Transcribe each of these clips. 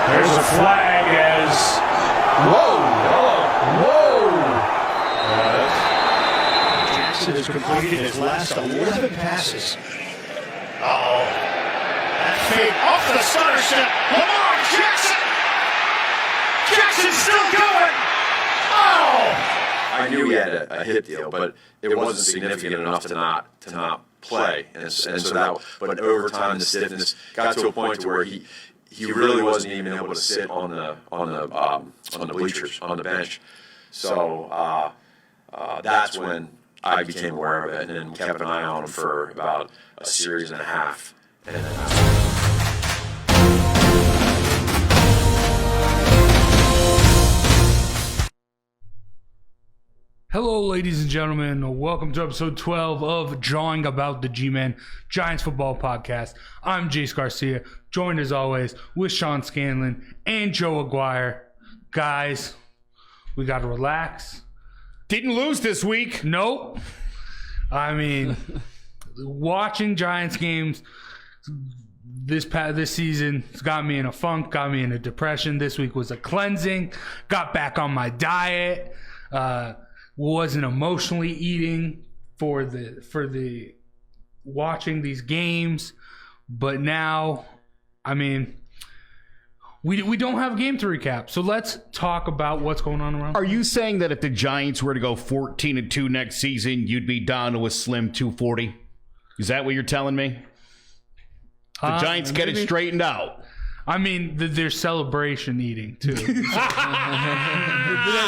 There's a flag as... Whoa! Jackson has completed his last 11 passes. That fake off the stutter step. Lamar Jackson! Jackson's still going! I knew he had a hip deal, but it wasn't significant enough to not play. And so that, but over time, the stiffness got to a point to where he really wasn't even able to sit on the bleachers, on the bench. So that's when I became aware of it, and then kept an eye on him for about a series and a half. And then Hello, ladies and gentlemen. Welcome to episode 12 of Drawing About the G-Men Giants Football Podcast. I'm Jace Garcia, joined as always with Sean Scanlon and Joe Aguirre. Guys, we got to relax. Didn't lose this week. Nope. I mean, watching Giants games this season has got me in a funk, got me in a depression. This week was a cleansing. Got back on my diet. Wasn't emotionally eating for the watching these games, but now, I mean, we don't have a game to recap. So let's talk about what's going on around. Are you saying that if the Giants were to go 14-2 next season, you'd be down to a slim 240? Is that what you're telling me? The Giants get it straightened out. I mean, there's celebration eating, too.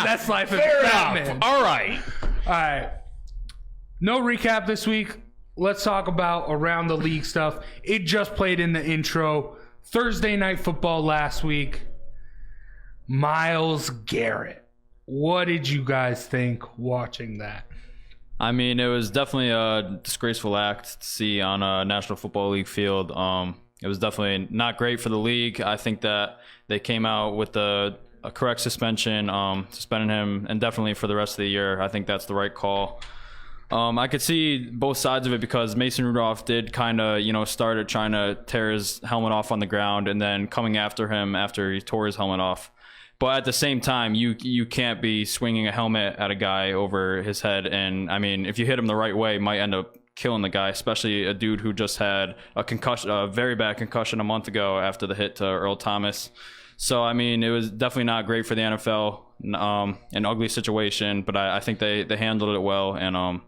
That's life as Fair Batman. enough. All right. No recap this week. Let's talk about around the league stuff. It just played in the intro. Thursday Night Football last week. Myles Garrett. What did you guys think watching that? I mean, it was definitely a disgraceful act to see on a National Football League field. It was definitely not great for the league. I think that they came out with a correct suspension, suspending him indefinitely for the rest of the year. I think that's the right call. I could see both sides of it because Mason Rudolph did kind of, started trying to tear his helmet off on the ground and then coming after him after he tore his helmet off. But at the same time, you can't be swinging a helmet at a guy over his head. And, I mean, if you hit him the right way, it might end up killing the guy, especially a dude who just had a concussion, a very bad concussion a month ago after the hit to Earl Thomas. So, I mean, it was definitely not great for the NFL, an ugly situation, but I think they handled it well, and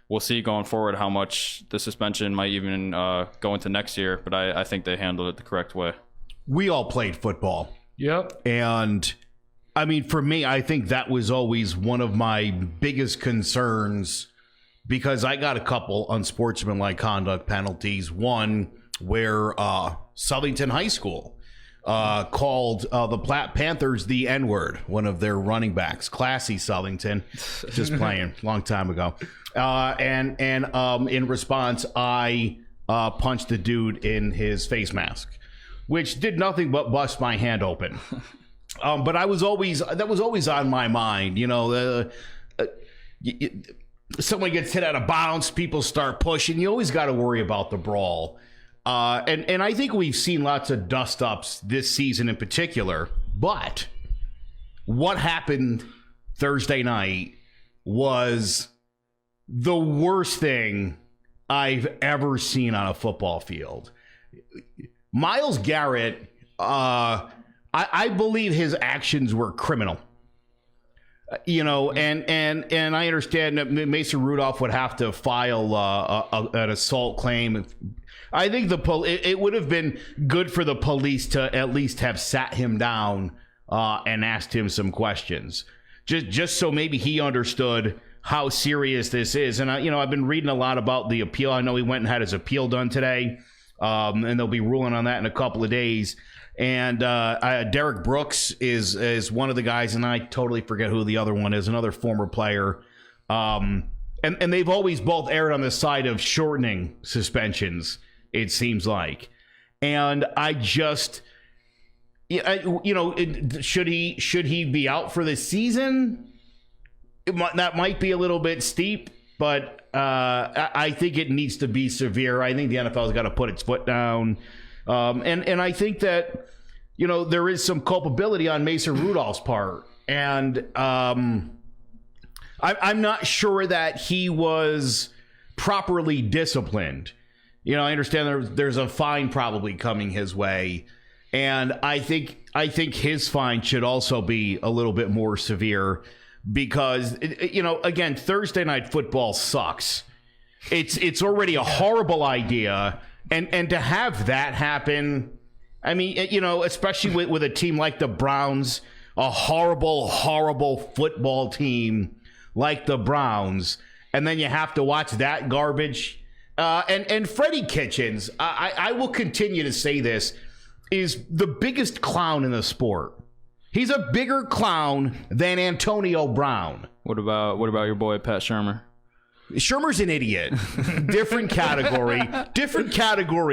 we'll see going forward how much the suspension might even go into next year, but I think they handled it the correct way. We all played football. Yep. And, I mean, for me, I think that was always one of my biggest concerns because I got a couple unsportsmanlike conduct penalties. One where Southington High School called the Panthers the N-word, one of their running backs. Classy Southington, just playing, long time ago. And in response, I punched the dude in his face mask, which did nothing but bust my hand open. But that was always on my mind. Someone gets hit out of bounds, people start pushing. You always got to worry about the brawl. And I think we've seen lots of dust-ups this season in particular. But what happened Thursday night was the worst thing I've ever seen on a football field. Myles Garrett, I believe his actions were criminal. And I understand that Mason Rudolph would have to file an assault claim. I think it would have been good for the police to at least have sat him down and asked him some questions, just so maybe he understood how serious this is. And I've been reading a lot about the appeal. I know he went and had his appeal done today, and they'll be ruling on that in a couple of days. And Derek Brooks is one of the guys, and I totally forget who the other one is, another former player. And they've always both erred on the side of shortening suspensions, it seems like. And I just, should he be out for the season? That might be a little bit steep, but I think it needs to be severe. I think the NFL's got to put its foot down. And I think that there is some culpability on Mason Rudolph's part. And I'm not sure that he was properly disciplined. I understand there's a fine probably coming his way. And I think his fine should also be a little bit more severe because, again, Thursday Night Football sucks. It's already a horrible idea. And to have that happen, I mean, especially with a team like the Browns, a horrible, horrible football team like the Browns, and then you have to watch that garbage. And Freddie Kitchens, I will continue to say this, is the biggest clown in the sport. He's a bigger clown than Antonio Brown. What about your boy Pat Shurmur? Shurmur's an idiot. Different category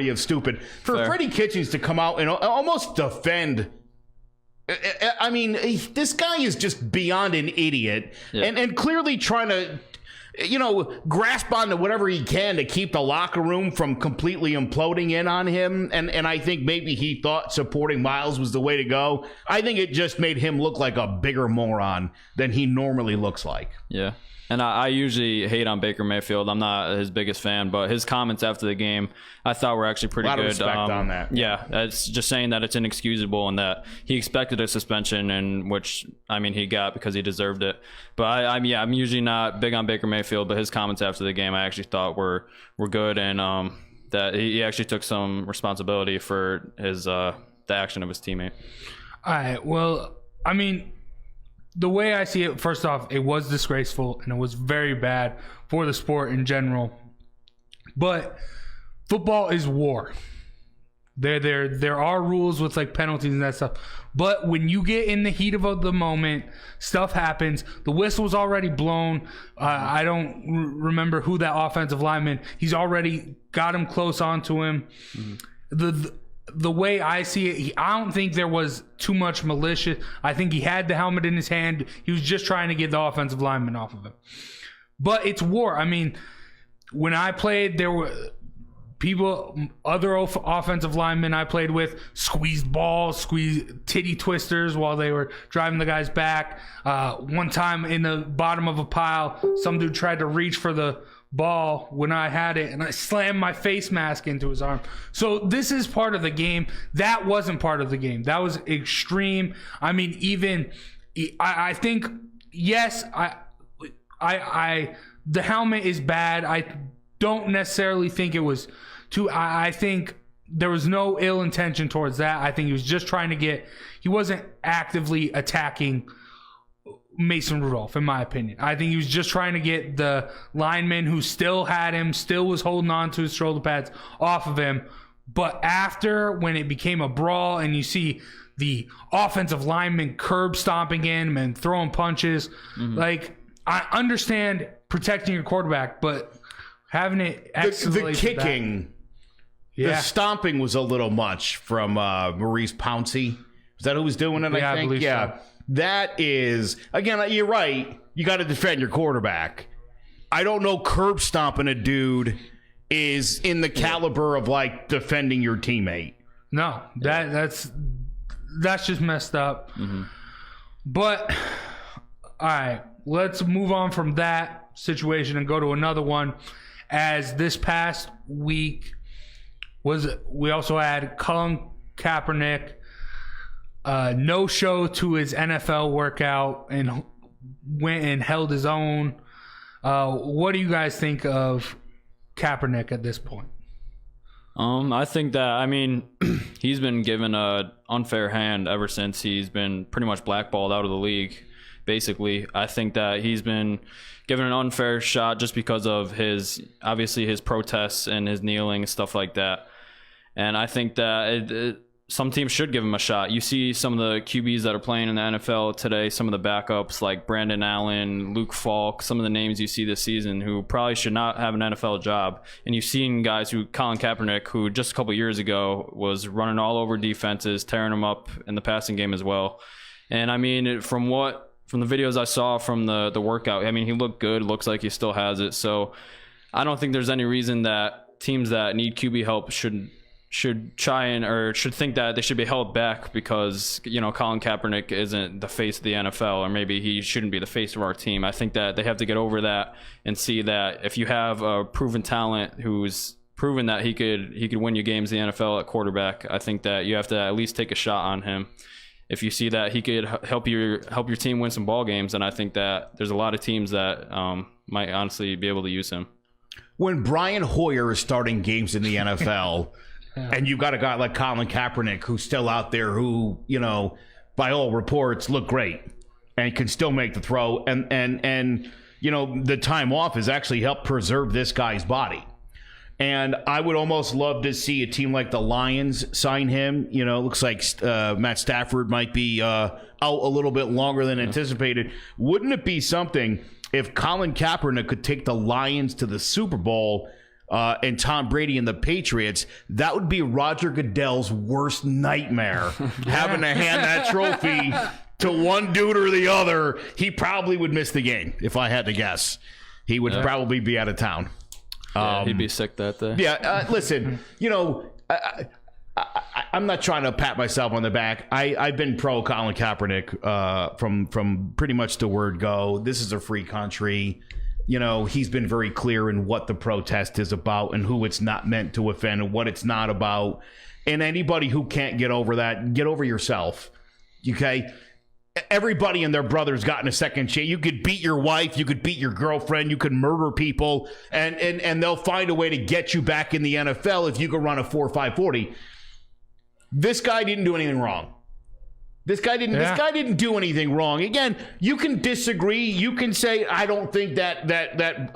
of stupid. For Fair. Freddie Kitchens to come out and almost defend, I mean, this guy is just beyond an idiot, Yeah. and clearly trying to, grasp onto whatever he can to keep the locker room from completely imploding in on him. And I think maybe he thought supporting Myles was the way to go. I think it just made him look like a bigger moron than he normally looks like. Yeah. And I usually hate on Baker Mayfield. I'm not his biggest fan, but his comments after the game I thought were actually pretty good. A lot of respect on that. Yeah, it's just saying that it's inexcusable and that he expected a suspension, and which, I mean, he got because he deserved it. But I'm usually not big on Baker Mayfield, but his comments after the game I actually thought were good, and that he actually took some responsibility for his the action of his teammate. All right. Well, I mean, the way I see it, first off, it was disgraceful and it was very bad for the sport in general. But football is war. There are rules with like penalties and that stuff. But when you get in the heat of the moment, stuff happens. The whistle was already blown. I don't remember who that offensive lineman. He's already got him close onto him. Mm-hmm. The way I see it, I don't think there was too much malicious. I think he had the helmet in his hand. He was just trying to get the offensive lineman off of him. But it's war. I mean, when I played, there were other offensive linemen I played with squeezed balls, squeezed titty twisters while they were driving the guys back. One time in the bottom of a pile, some dude tried to reach for the ball when I had it, and I slammed my face mask into his arm. So this is part of the game. That wasn't part of the game. That was extreme. I mean, even I think, yes, I the helmet is bad. I don't necessarily think it was too. I think there was no ill intention towards that. I think he was just trying to he wasn't actively attacking Mason Rudolph, in my opinion. I think he was just trying to get the lineman who still had him, still was holding on to his shoulder pads, off of him. But after, when it became a brawl and you see the offensive lineman curb stomping him and throwing punches, like, I understand protecting your quarterback, but having it the kicking, the stomping was a little much from Maurice Pouncey. Is that who was doing it? Yeah, I believe so. That is, again, you're right. You got to defend your quarterback. I don't know, curb stomping a dude is in the caliber of like defending your teammate. No, that's just messed up. Mm-hmm. But all right, let's move on from that situation and go to another one. As this past week we also had Colin Kaepernick. No show to his NFL workout and went and held his own. What do you guys think of Kaepernick at this point? I think that, I mean, he's been given an unfair hand ever since he's been pretty much blackballed out of the league, basically. I think that he's been given an unfair shot just because of his protests and his kneeling and stuff like that. And I think that some teams should give him a shot. You see some of the QBs that are playing in the NFL today, some of the backups like Brandon Allen, Luke Falk, some of the names you see this season who probably should not have an NFL job. And you've seen guys Colin Kaepernick, who just a couple years ago was running all over defenses, tearing them up in the passing game as well. And I mean, from the videos I saw from the workout, I mean, he looked good, looks like he still has it. So I don't think there's any reason that teams that need QB help should should think that they should be held back because, Colin Kaepernick isn't the face of the NFL, or maybe he shouldn't be the face of our team. I think that they have to get over that and see that if you have a proven talent who's proven that he could win you games in the NFL at quarterback, I think that you have to at least take a shot on him. If you see that he could help your team win some ball games, then I think that there's a lot of teams that might honestly be able to use him. When Brian Hoyer is starting games in the NFL, and you've got a guy like Colin Kaepernick who's still out there who, by all reports, look great and can still make the throw, and the time off has actually helped preserve this guy's body. And I would almost love to see a team like the Lions sign him. Looks like Matt Stafford might be out a little bit longer than anticipated. Wouldn't it be something if Colin Kaepernick could take the Lions to the Super Bowl and Tom Brady and the Patriots? That would be Roger Goodell's worst nightmare, having to hand that trophy to one dude or the other. He probably would miss the game, if I had to guess. He would probably be out of town. He'd be sick that day. Yeah, listen, I'm not trying to pat myself on the back. I've been pro Colin Kaepernick from pretty much the word go. This is a free country. He's been very clear in what the protest is about and who it's not meant to offend and what it's not about. And anybody who can't get over that, get over yourself. Okay? Everybody and their brother's gotten a second chance. You could beat your wife, you could beat your girlfriend, you could murder people, and they'll find a way to get you back in the NFL if you could run a 4.5 This guy didn't do anything wrong. This guy didn't do anything wrong. Again, you can disagree. You can say, I don't think that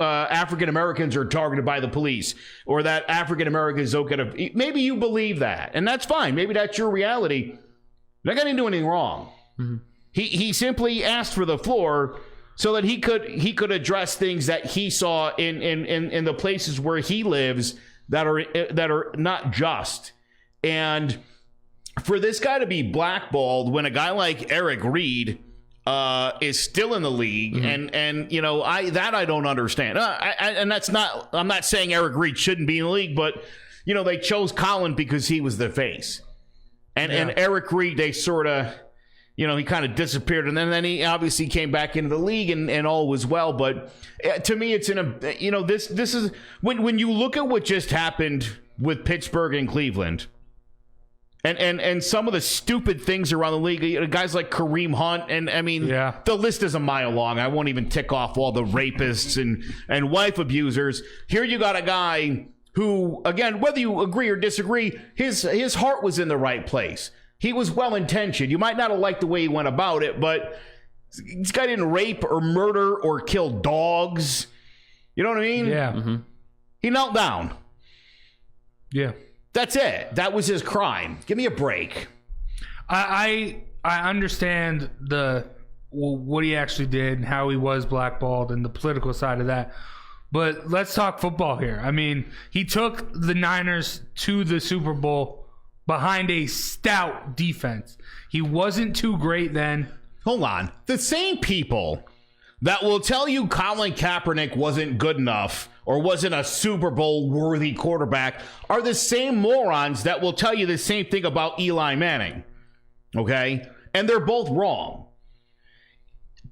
African Americans are targeted by the police, or that African Americans don't get a. Maybe you believe that, and that's fine. Maybe that's your reality. That guy didn't do anything wrong. Mm-hmm. He simply asked for the floor so that he could address things that he saw in the places where he lives that are not just. And for this guy to be blackballed when a guy like Eric Reed is still in the league, mm-hmm. and I don't understand. And that's not. I'm not saying Eric Reed shouldn't be in the league, but they chose Colin because he was the face, and Eric Reed, they sort of. He kind of disappeared, and then he obviously came back into the league, and all was well. But to me, it's this is when you look at what just happened with Pittsburgh and Cleveland, and some of the stupid things around the league, guys like Kareem Hunt, and I mean, the list is a mile long. I won't even tick off all the rapists and wife abusers. Here you got a guy who, again, whether you agree or disagree, his heart was in the right place. He was well-intentioned. You might not have liked the way he went about it, but this guy didn't rape or murder or kill dogs. You know what I mean? Yeah. Mm-hmm. He knelt down. Yeah. That's it. That was his crime. Give me a break. I understand what he actually did and how he was blackballed and the political side of that. But let's talk football here. I mean, he took the Niners to the Super Bowl behind a stout defense. He wasn't too great then. Hold on. The same people that will tell you Colin Kaepernick wasn't good enough or wasn't a Super Bowl worthy quarterback are the same morons that will tell you the same thing about Eli Manning. Okay? And they're both wrong.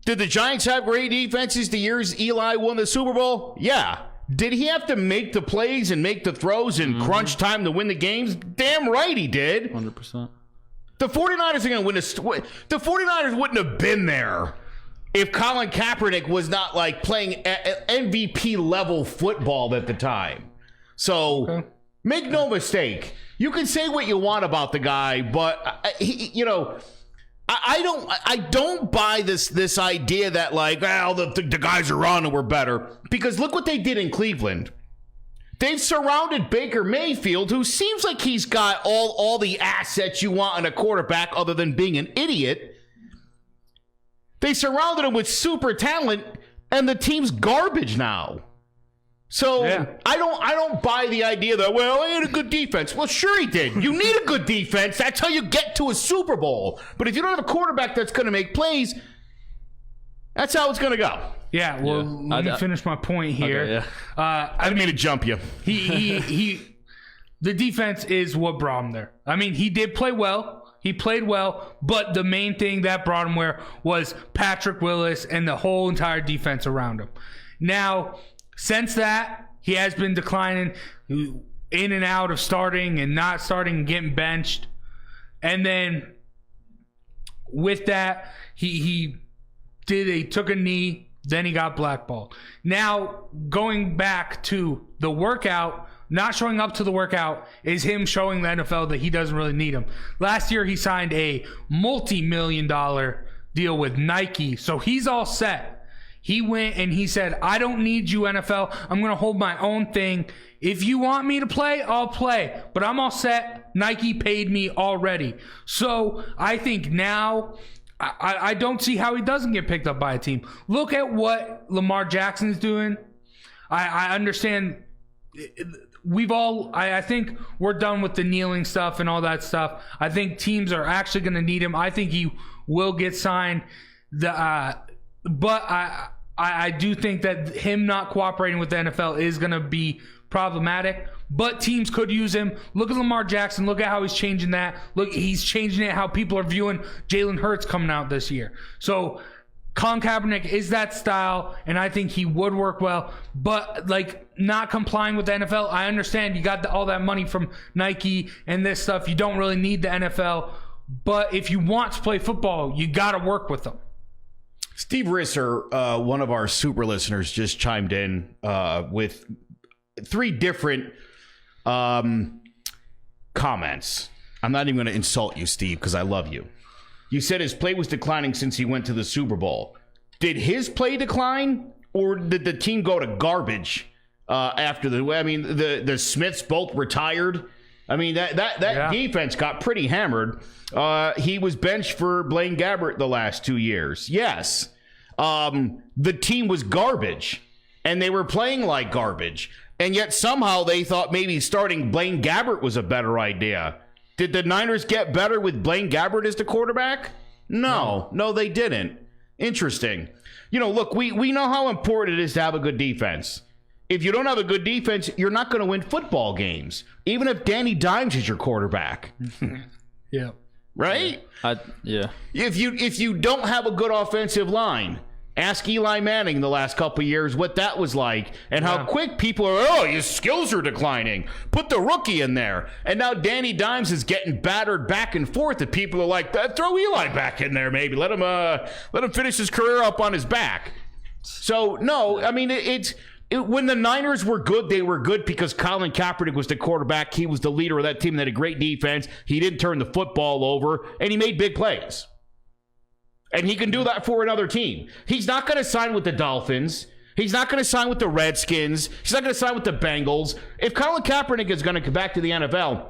Did the Giants have great defenses the years Eli won the Super Bowl? Yeah. Did he have to make the plays and make the throws in crunch time to win the games? Damn right he did. 100%. The 49ers are going to win the 49ers wouldn't have been there if Colin Kaepernick was not like playing MVP level football at the time. So make no mistake. You can say what you want about the guy, but I don't buy this idea that like, well, the guys are on and we're better. Because look what they did in Cleveland. They've surrounded Baker Mayfield, who seems like he's got all the assets you want in a quarterback other than being an idiot. They surrounded him with super talent, and the team's garbage now. So I don't buy the idea that, well, he had a good defense. Well, sure he did. You need a good defense. That's how you get to a Super Bowl. But if you don't have a quarterback that's going to make plays, that's how it's going to go. Yeah, well, let me finish my point here. Okay, I didn't mean to jump you. The the defense is what brought him there. I mean, he did play well. He played well, but the main thing that brought him where was Patrick Willis and the whole entire defense around him. Now, since that, he has been declining in and out of starting and not starting and getting benched. And then with that, he took a knee, then he got blackballed. Now, going back to the workout, not showing up to the workout is him showing the NFL that he doesn't really need him. Last year, he signed a multi-million-dollar deal with Nike, so he's all set. He went and he said, I don't need you, NFL. I'm going to hold my own thing. If you want me to play, I'll play. But I'm all set. Nike paid me already. So I think now I don't see how he doesn't get picked up by a team. Look at what Lamar Jackson's doing. I understand. I think we're done with the kneeling stuff and all that stuff. I think teams are actually going to need him. I think he will get signed. But I do think that him not cooperating with the NFL is going to be problematic. But teams could use him. Look at Lamar Jackson. Look at how he's changing that. Look, he's changing it how people are viewing Jalen Hurts coming out this year. So Colin Kaepernick is that style, and I think he would work well. But, not complying with the NFL, I understand you got all that money from Nike and this stuff. You don't really need the NFL. But if you want to play football, you got to work with them. Steve Risser, one of our super listeners, just chimed in with 3 different comments. I'm not even going to insult you, Steve, because I love you. You said his play was declining since he went to the Super Bowl. Did his play decline, or did the team go to garbage after the Smiths both retired? I mean, that defense got pretty hammered. He was benched for Blaine Gabbert the last 2 years. Yes. The team was garbage, and they were playing like garbage. And yet somehow they thought maybe starting Blaine Gabbert was a better idea. Did the Niners get better with Blaine Gabbert as the quarterback? No, they didn't. Interesting. Look, we know how important it is to have a good defense. If you don't have a good defense, you're not going to win football games, even if Danny Dimes is your quarterback. Yeah. Right? Yeah. If you don't have a good offensive line, ask Eli Manning the last couple of years what that was like and how quick people are, his skills are declining. Put the rookie in there. And now Danny Dimes is getting battered back and forth and people are like, throw Eli back in there maybe. Let him finish his career up on his back. So, no, I mean, when the Niners were good, they were good because Colin Kaepernick was the quarterback. He was the leader of that team. They had a great defense. He didn't turn the football over, and he made big plays. And he can do that for another team. He's not going to sign with the Dolphins. He's not going to sign with the Redskins. He's not going to sign with the Bengals. If Colin Kaepernick is going to come back to the NFL,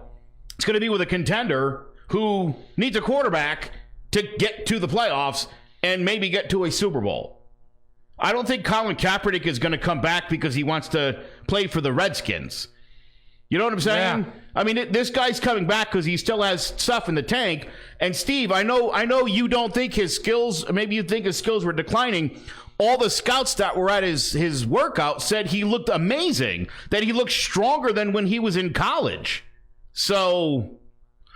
it's going to be with a contender who needs a quarterback to get to the playoffs and maybe get to a Super Bowl. I don't think Colin Kaepernick is going to come back because he wants to play for the Redskins. You know what I'm saying? Yeah. I mean, this guy's coming back because he still has stuff in the tank. And Steve, I know you don't think his skills, maybe you think his skills were declining. All the scouts that were at his workout said he looked amazing, that he looked stronger than when he was in college. So,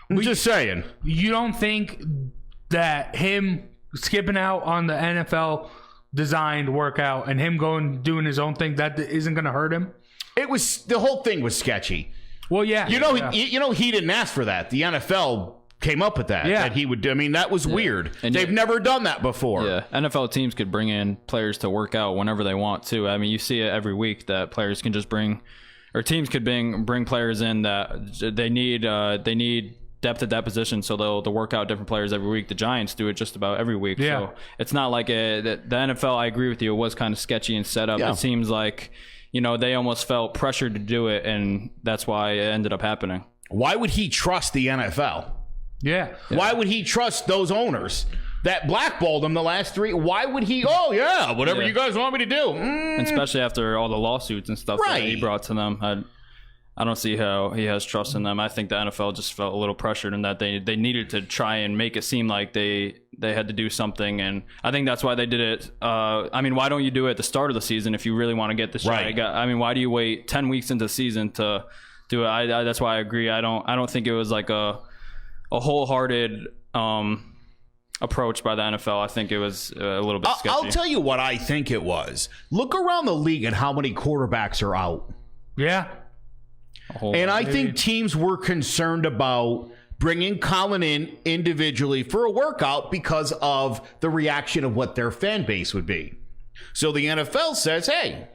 I'm just saying. You don't think that him skipping out on the NFL designed workout and him doing his own thing, that isn't going to hurt him? The whole thing was sketchy. Well, yeah. He didn't ask for that. The NFL came up with that. Yeah. That he would. I mean, that was weird. And they've never done that before. Yeah. NFL teams could bring in players to work out whenever they want to. I mean, you see it every week that players can just teams could bring players in that they need depth at that position, so they'll work out different players every week. The Giants do it just about every week. Yeah. So it's not like the NFL. I agree with you. It was kind of sketchy and set up. Yeah. It seems like they almost felt pressured to do it, and that's why it ended up happening. Why would he trust the NFL? Yeah. Why would he trust those owners that blackballed him the last 3? Why would he? Oh yeah, whatever you guys want me to do. Especially after all the lawsuits and stuff that he brought to them. I don't see how he has trust in them. I think the NFL just felt a little pressured in that they needed to try and make it seem like they had to do something, and I think that's why they did it. I mean, why don't you do it at the start of the season if you really want to get this right? I mean, why do you wait 10 weeks into the season to do it. I that's why I agree. I don't think it was like a wholehearted approach by the NFL. I think it was a little bit sketchy. I'll tell you what I think it was. Look around the league at how many quarterbacks are out. Yeah. And I think teams were concerned about bringing Colin in individually for a workout because of the reaction of what their fan base would be. So the NFL says, hey,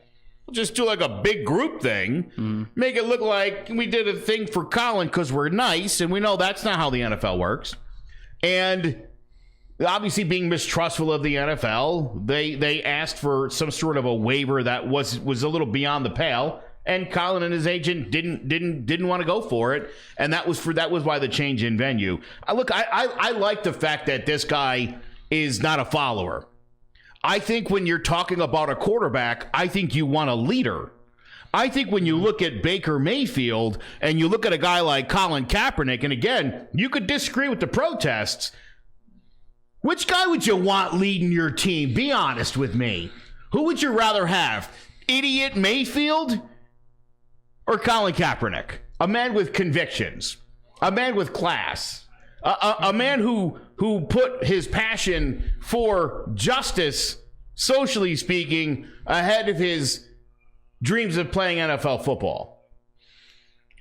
we'll just do like a big group thing, make it look like we did a thing for Colin because we're nice, and we know that's not how the NFL works. And obviously being mistrustful of the NFL, they asked for some sort of a waiver that was a little beyond the pale. And Colin and his agent didn't want to go for it, and that was why the change in venue. I like the fact that this guy is not a follower. I think when you're talking about a quarterback, I think you want a leader. I think when you look at Baker Mayfield and you look at a guy like Colin Kaepernick, and again, you could disagree with the protests. Which guy would you want leading your team? Be honest with me. Who would you rather have? Idiot Mayfield? Or Colin Kaepernick, a man with convictions, a man with class, a man who put his passion for justice, socially speaking, ahead of his dreams of playing NFL football.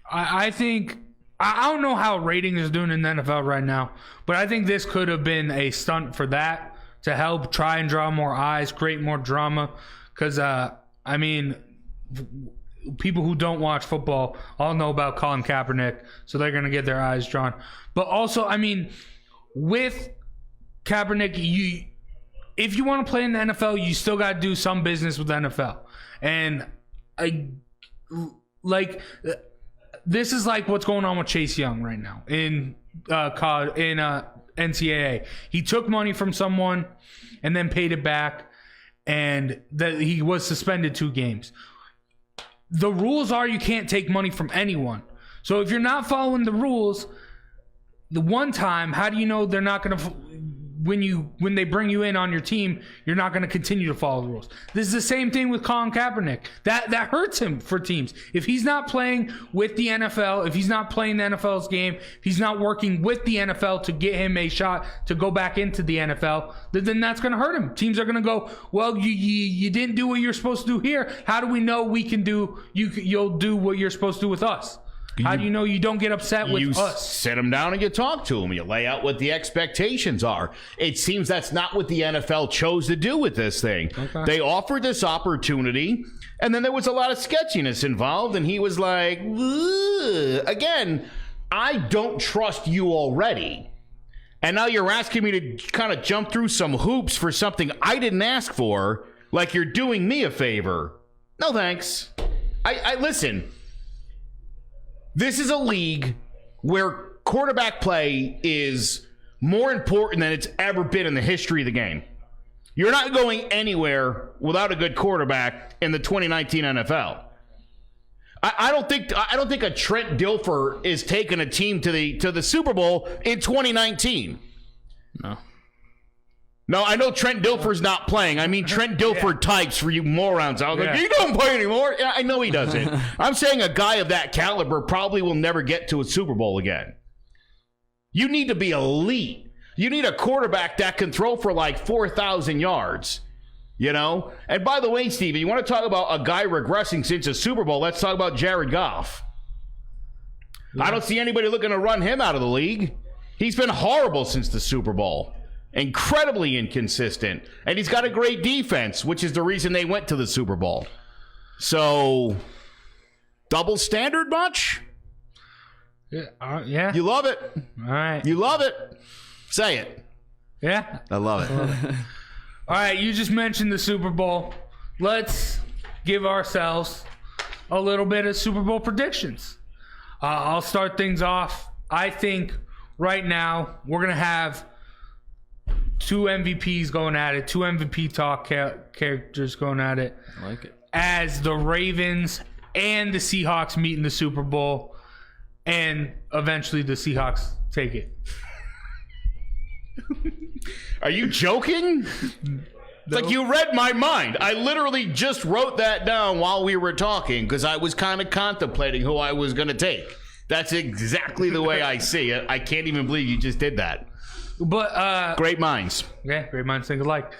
I think, I don't know how rating is doing in the NFL right now, but I think this could have been a stunt for that to help try and draw more eyes, create more drama. Because, people who don't watch football all know about Colin Kaepernick, so they're going to get their eyes drawn. But also, with Kaepernick, if you want to play in the NFL, you still got to do some business with the NFL. And this is like what's going on with Chase Young right now in NCAA. He took money from someone and then paid it back, and that he was suspended 2 games. The rules are you can't take money from anyone. So if you're not following the rules, the one time, how do you know they're not going to, when they bring you in on your team, you're not going to continue to follow the rules? This is the same thing with Colin Kaepernick. That hurts him for teams. If he's not playing with the NFL, if he's not playing the NFL's game, if he's not working with the NFL to get him a shot to go back into the NFL, then that's going to hurt him. Teams are going to go, well, you didn't do what you're supposed to do here. How do we know you'll do what you're supposed to do with us? How do you know you don't get upset with us? You sit them down and you talk to them. You lay out what the expectations are. It seems that's not what the NFL chose to do with this thing. Okay. They offered this opportunity, and then there was a lot of sketchiness involved, and he was like, ugh. Again, I don't trust you already. And now you're asking me to kind of jump through some hoops for something I didn't ask for, like you're doing me a favor. No thanks. I listen. This is a league where quarterback play is more important than it's ever been in the history of the game. You're not going anywhere without a good quarterback in the 2019 NFL. I don't think a Trent Dilfer is taking a team to the Super Bowl in 2019. No, I know Trent Dilfer's not playing. I mean Trent Dilfer types for you morons. I was like, he don't play anymore. Yeah, I know he doesn't. I'm saying a guy of that caliber probably will never get to a Super Bowl again. You need to be elite. You need a quarterback that can throw for like 4,000 yards. You know? And by the way, Steven, you want to talk about a guy regressing since a Super Bowl, let's talk about Jared Goff. I don't see anybody looking to run him out of the league. He's been horrible since the Super Bowl. Incredibly inconsistent. And he's got a great defense, which is the reason they went to the Super Bowl. So, double standard much? Yeah. You love it. All right. You love it. Say it. Yeah. I love it. All right, you just mentioned the Super Bowl. Let's give ourselves a little bit of Super Bowl predictions. I'll start things off. I think right now we're going to have 2 MVPs going at it, 2 MVP talk characters going at it. I like it. As the Ravens and the Seahawks meet in the Super Bowl, and eventually the Seahawks take it. Are you joking? It's like you read my mind. I literally just wrote that down while we were talking because I was kind of contemplating who I was going to take. That's exactly the way I see it. I can't even believe you just did that. But great minds. Yeah, great minds think alike.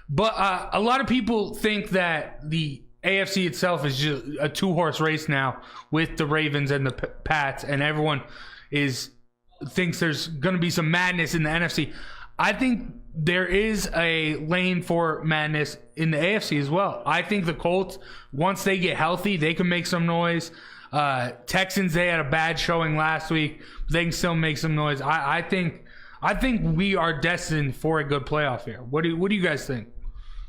But a lot of people think that the AFC itself is just a two-horse race now with the Ravens and the Pats, and everyone thinks there's going to be some madness in the NFC. I think there is a lane for madness in the AFC as well. I think the Colts, once they get healthy, they can make some noise. Texans, they had a bad showing last week. But they can still make some noise. I think we are destined for a good playoff here. What do you guys think?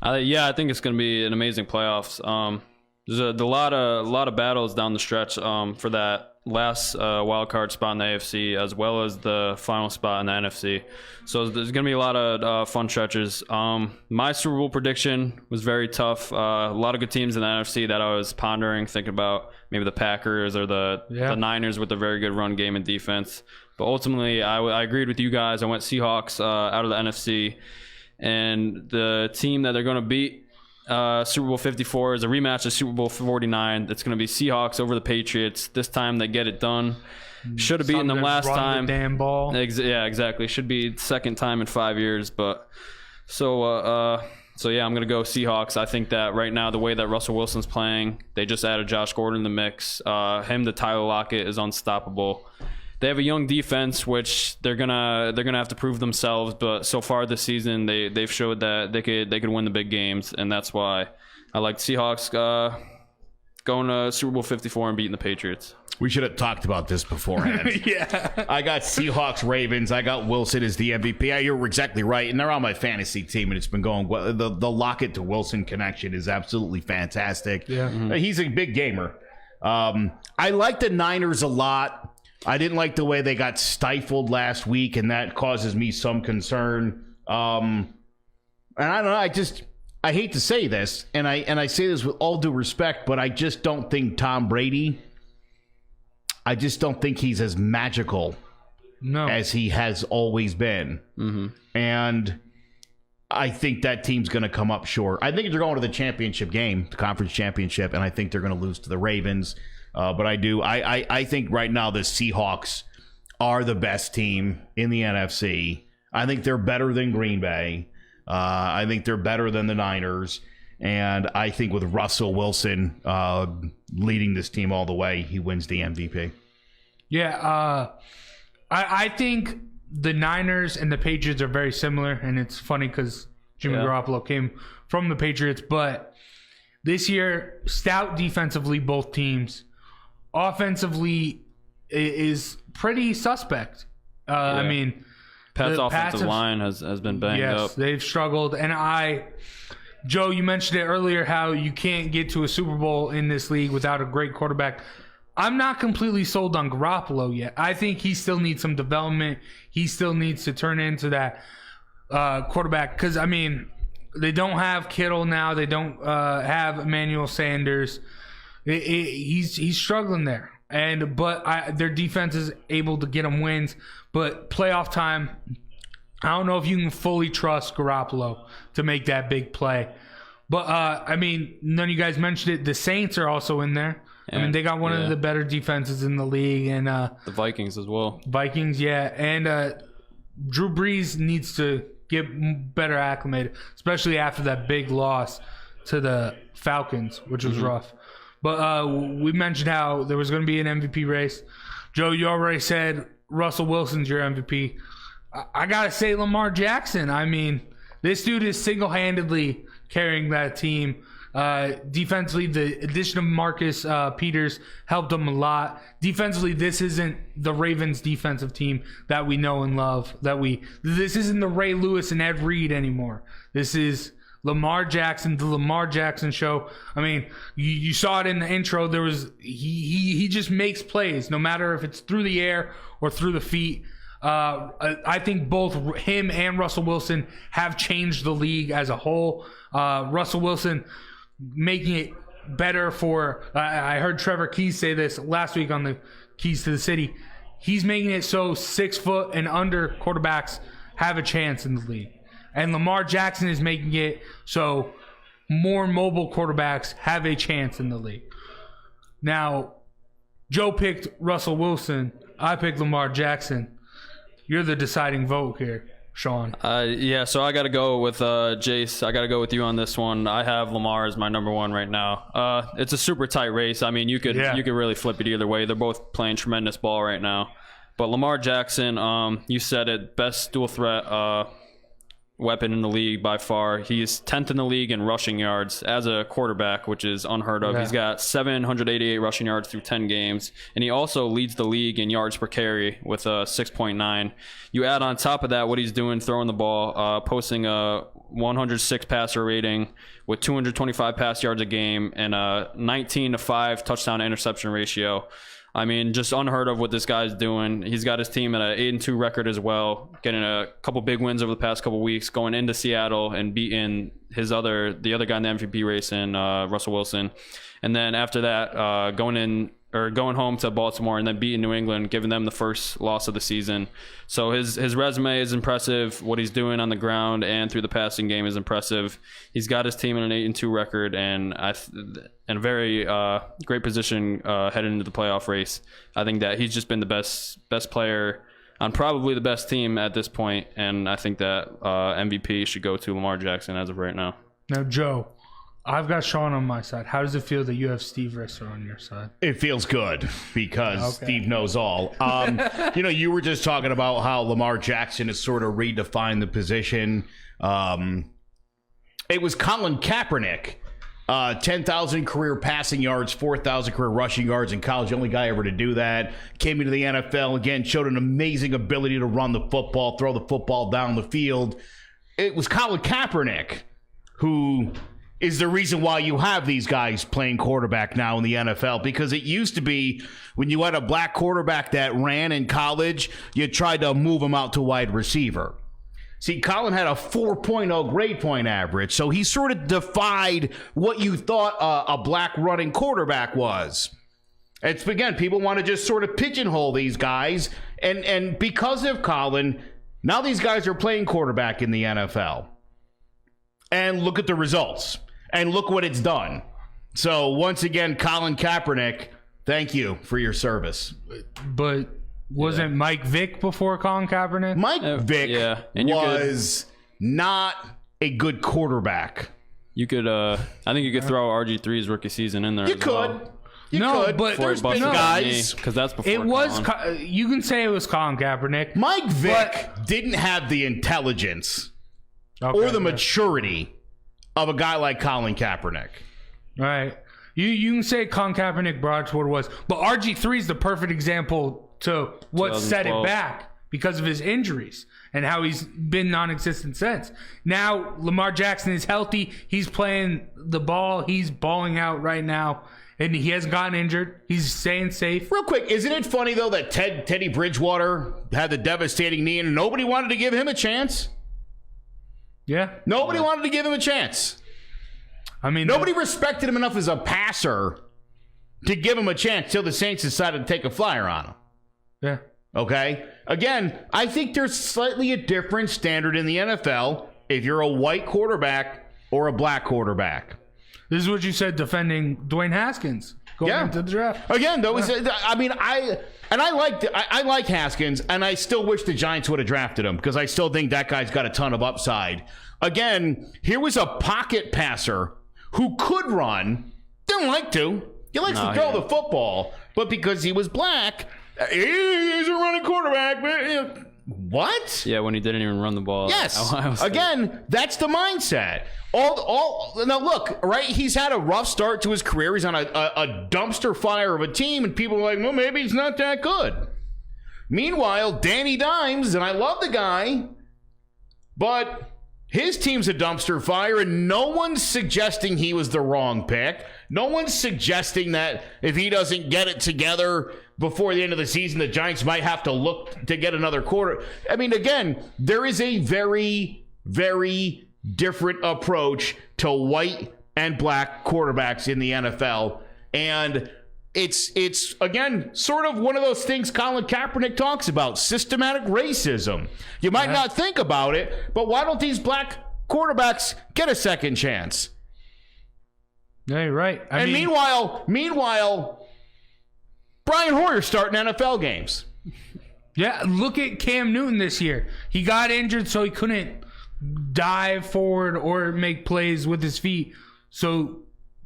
I think it's going to be an amazing playoffs. There's a lot of battles down the stretch for that last wild card spot in the AFC as well as the final spot in the NFC. So there's going to be a lot of fun stretches. My Super Bowl prediction was very tough. A lot of good teams in the NFC that I was pondering, thinking about maybe the Packers or the Niners with a very good run game and defense. But ultimately, I agreed with you guys. I went Seahawks out of the NFC. And the team that they're going to beat Super Bowl 54 is a rematch of Super Bowl 49. It's going to be Seahawks over the Patriots. This time they get it done. Should have beaten them last time. The damn ball. Yeah, exactly. Should be second time in 5 years. But so I'm going to go Seahawks. I think that right now the way that Russell Wilson's playing, they just added Josh Gordon in the mix. Him to Tyler Lockett is unstoppable. They have a young defense, which they're gonna have to prove themselves. But so far this season, they've showed that they could win the big games, and that's why I like Seahawks going to Super Bowl 54 and beating the Patriots. We should have talked about this beforehand. Yeah, I got Seahawks, Ravens. I got Wilson as the MVP. Yeah, you're exactly right, and they're on my fantasy team, and it's been going well. The Lockett to Wilson connection is absolutely fantastic. Yeah, he's a big gamer. I like the Niners a lot. I didn't like the way they got stifled last week, and that causes me some concern. And I don't know. I hate to say this, and I say this with all due respect, but I just don't think Tom Brady. I just don't think he's as magical as he has always been. Mm-hmm. And I think that team's going to come up short. I think they're going to the championship game, the conference championship, and I think they're going to lose to the Ravens. But I think right now the Seahawks are the best team in the NFC. I think they're better than Green Bay. I think they're better than the Niners. And I think with Russell Wilson leading this team all the way, he wins the MVP. Yeah, I think the Niners and the Patriots are very similar. And it's funny because Jimmy Garoppolo came from the Patriots. But this year, stout defensively, both teams. Offensively is pretty suspect. I mean, Pat's offensive line has been banged up. Yes, they've struggled. And Joe, you mentioned it earlier how you can't get to a Super Bowl in this league without a great quarterback. I'm not completely sold on Garoppolo yet. I think he still needs some development. He still needs to turn into that quarterback. Because, I mean, they don't have Kittle now. They don't have Emmanuel Sanders. He's struggling there, but their defense is able to get them wins. But playoff time, I don't know if you can fully trust Garoppolo to make that big play. But I mean, none of you guys mentioned it. The Saints are also in there. I mean, they got one of the better defenses in the league, and the Vikings as well. Vikings, yeah, and Drew Brees needs to get better acclimated, especially after that big loss to the Falcons, which was rough. But we mentioned how there was going to be an MVP race. Joe, you already said Russell Wilson's your MVP. I got to say Lamar Jackson. I mean, this dude is single-handedly carrying that team. Defensively, the addition of Marcus Peters helped them a lot. Defensively, this isn't the Ravens defensive team that we know and love. This isn't the Ray Lewis and Ed Reed anymore. This is Lamar Jackson, the Lamar Jackson show. I mean, you saw it in the intro. There was he just makes plays, no matter if it's through the air or through the feet. I think both him and Russell Wilson have changed the league as a whole. Russell Wilson making it better for. I heard Trevor Keys say this last week on the Keys to the City. He's making it so 6 foot and under quarterbacks have a chance in the league. And Lamar Jackson is making it so more mobile quarterbacks have a chance in the league. Now, Joe picked Russell Wilson. I picked Lamar Jackson. You're the deciding vote here, Sean. Yeah, so I got to go with Jace. I got to go with you on this one. I have Lamar as my number one right now. It's a super tight race. I mean, you could really flip it either way. They're both playing tremendous ball right now. But Lamar Jackson, you said it, best dual threat weapon in the league by far. He's 10th in the league in rushing yards as a quarterback, which is unheard of. Yeah. He's got 788 rushing yards through 10 games, and he also leads the league in yards per carry with a 6.9. You add on top of that what he's doing throwing the ball, posting a 106 passer rating with 225 pass yards a game and a 19-5 touchdown to interception ratio. I mean, just unheard of what this guy's doing. He's got his team at an 8-2 record as well, getting a couple big wins over the past couple weeks, going into Seattle and beating the other guy in the MVP race in Russell Wilson. And then after that, going home to Baltimore and then beating New England, giving them the first loss of the season. So his resume is impressive. What he's doing on the ground and through the passing game is impressive. He's got his team in an 8-2 record and in a very great position heading into the playoff race. I think that he's just been the best player on probably the best team at this point, and I think that MVP should go to Lamar Jackson as of right now. Now, Joe, I've got Sean on my side. How does it feel that you have Steve Risser on your side? It feels good because Steve knows all. You were just talking about how Lamar Jackson has sort of redefined the position. It was Colin Kaepernick, 10,000 career passing yards, 4,000 career rushing yards in college. The only guy ever to do that. Came into the NFL, again, showed an amazing ability to run the football, throw the football down the field. It was Colin Kaepernick who is the reason why you have these guys playing quarterback now in the NFL, because it used to be when you had a black quarterback that ran in college, you tried to move him out to wide receiver. See, Colin had a 4.0 grade point average, so he sort of defied what you thought a black running quarterback was. It's, again, people want to just sort of pigeonhole these guys, and because of Colin, now these guys are playing quarterback in the NFL. And look at the results. And look what it's done. So, once again, Colin Kaepernick, thank you for your service. But wasn't Mike Vick before Colin Kaepernick? Mike Vick was not a good quarterback. You could, I think you could throw RG3's rookie season in there. You could. You could, but there's been guys. Because that's before it was. You can say it was Colin Kaepernick. Mike Vick didn't have the intelligence or the maturity of a guy like Colin Kaepernick. Right. You can say Colin Kaepernick brought to what it was, but RG3 is the perfect example to what set it back because of his injuries and how he's been non-existent since. Now Lamar Jackson is healthy. He's playing the ball. He's balling out right now, and he hasn't gotten injured. He's staying safe. Real quick, isn't it funny, though, that Teddy Bridgewater had the devastating knee and nobody wanted to give him a chance? Yeah. Nobody wanted to give him a chance. I mean, nobody respected him enough as a passer to give him a chance till the Saints decided to take a flyer on him. Yeah. Okay? Again, I think there's slightly a different standard in the NFL if you're a white quarterback or a black quarterback. This is what you said defending Dwayne Haskins going into the draft. Again, though, I like Haskins, and I still wish the Giants would have drafted him because I still think that guy's got a ton of upside. Again, here was a pocket passer who could run, didn't like to. He likes to throw the football, but because he was black, he's a running quarterback. What? Yeah, when he didn't even run the ball. Yes. Again, that's the mindset. Now look, right? He's had a rough start to his career. He's on a dumpster fire of a team, and people are like, well, maybe he's not that good. Meanwhile, Danny Dimes, and I love the guy, but his team's a dumpster fire, and no one's suggesting he was the wrong pick. No one's suggesting that if he doesn't get it together before the end of the season, the Giants might have to look to get another quarter. I mean, again, there is a very, very different approach to white and black quarterbacks in the NFL. And it's again sort of one of those things Colin Kaepernick talks about, systematic racism. You might not think about it, but why don't these black quarterbacks get a second chance? Yeah, you're right. I mean, meanwhile, Brian Hoyer's starting NFL games. Yeah, look at Cam Newton this year. He got injured, so he couldn't dive forward or make plays with his feet. So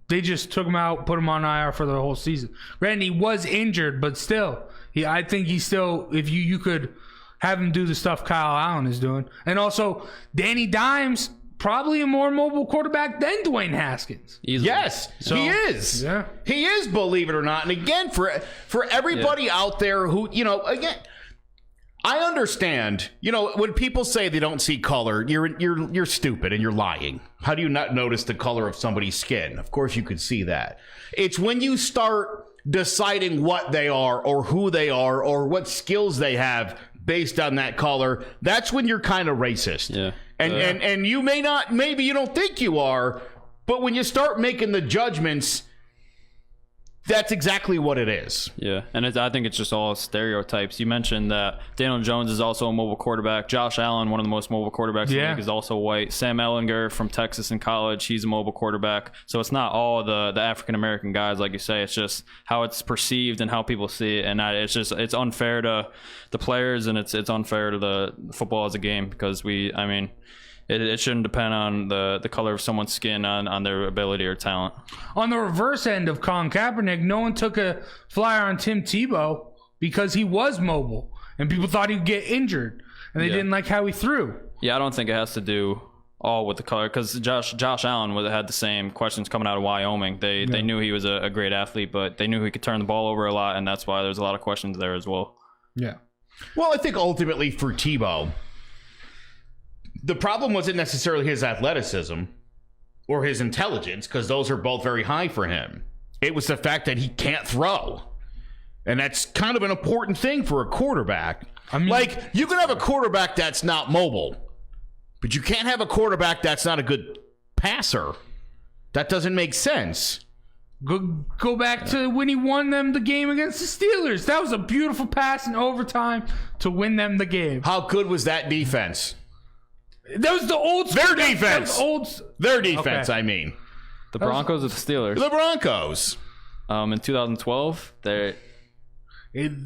they just took him out, put him on IR for the whole season. Granted, he was injured, but still, I think he's still, if you could have him do the stuff Kyle Allen is doing. And also, Danny Dimes, probably a more mobile quarterback than Dwayne Haskins. Easily. Yes, he is. Yeah. He is, believe it or not. And again, for everybody out there who, again, I understand, when people say they don't see color, you're stupid and you're lying. How do you not notice the color of somebody's skin? Of course you could see that. It's when you start deciding what they are or who they are or what skills they have based on that color, that's when you're kind of racist. Yeah. And you maybe you don't think you are, but when you start making the judgments, that's exactly what it is. Yeah, and I think it's just all stereotypes. You mentioned that Daniel Jones is also a mobile quarterback. Josh Allen, one of the most mobile quarterbacks in the league, is also white. Sam Ehlinger from Texas in college, he's a mobile quarterback. So it's not all the African-American guys, like you say. It's just how it's perceived and how people see it. And it's unfair to the players, and it's unfair to the football as a game because it shouldn't depend on the color of someone's skin on their ability or talent. On the reverse end of Colin Kaepernick, no one took a flyer on Tim Tebow because he was mobile, and people thought he'd get injured, and they didn't like how he threw. Yeah, I don't think it has to do all with the color because Josh Allen had the same questions coming out of Wyoming. They knew he was a great athlete, but they knew he could turn the ball over a lot, and that's why there's a lot of questions there as well. Yeah. Well, I think ultimately for Tebow, the problem wasn't necessarily his athleticism or his intelligence, because those are both very high for him. It was the fact that he can't throw. And that's kind of an important thing for a quarterback. You can have a quarterback that's not mobile, but you can't have a quarterback that's not a good passer. That doesn't make sense. Go back to when he won them the game against the Steelers. That was a beautiful pass in overtime to win them the game. How good was that defense? That was the old school. Their defense. Their defense, okay. I mean. The Broncos or the Steelers? The Broncos. In 2012, they're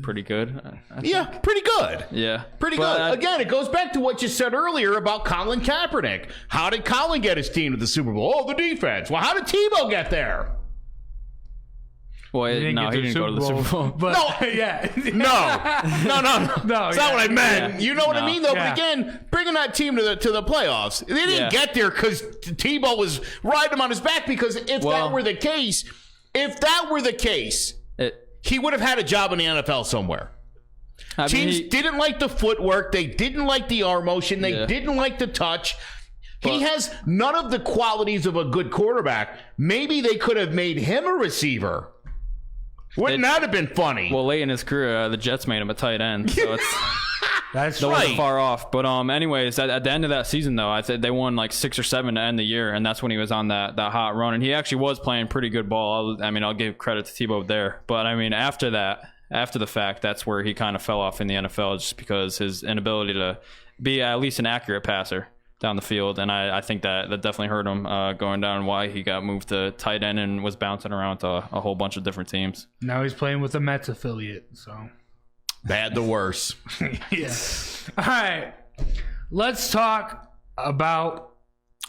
pretty good. Yeah, pretty good. Yeah. Pretty good. Again, it goes back to what you said earlier about Colin Kaepernick. How did Colin get his team to the Super Bowl? Oh, the defense. Well, how did Tebow get there? Well, he didn't go to the Super Bowl. But, no, yeah. No. That's not what I meant. Yeah. You know what I mean, though? Yeah. But again, bringing that team to the playoffs, they didn't get there because Tebow was riding him on his back. Because if that were the case, he would have had a job in the NFL somewhere. Teams didn't like the footwork. They didn't like the arm motion. They didn't like the touch. He has none of the qualities of a good quarterback. Maybe they could have made him a receiver. Wouldn't that have been funny? Well, late in his career, the Jets made him a tight end, so it's that's wasn't far off. But anyways, at the end of that season, though, I think they won like 6 or 7 to end the year, and that's when he was on that hot run, and he actually was playing pretty good ball. I'll give credit to Tebow there, but after the fact, that's where he kind of fell off in the NFL, just because his inability to be at least an accurate passer down the field, and I think that definitely hurt him going down, why he got moved to tight end and was bouncing around to a whole bunch of different teams. Now he's playing with the Mets affiliate, so bad the worse. Yeah. All right, let's talk about.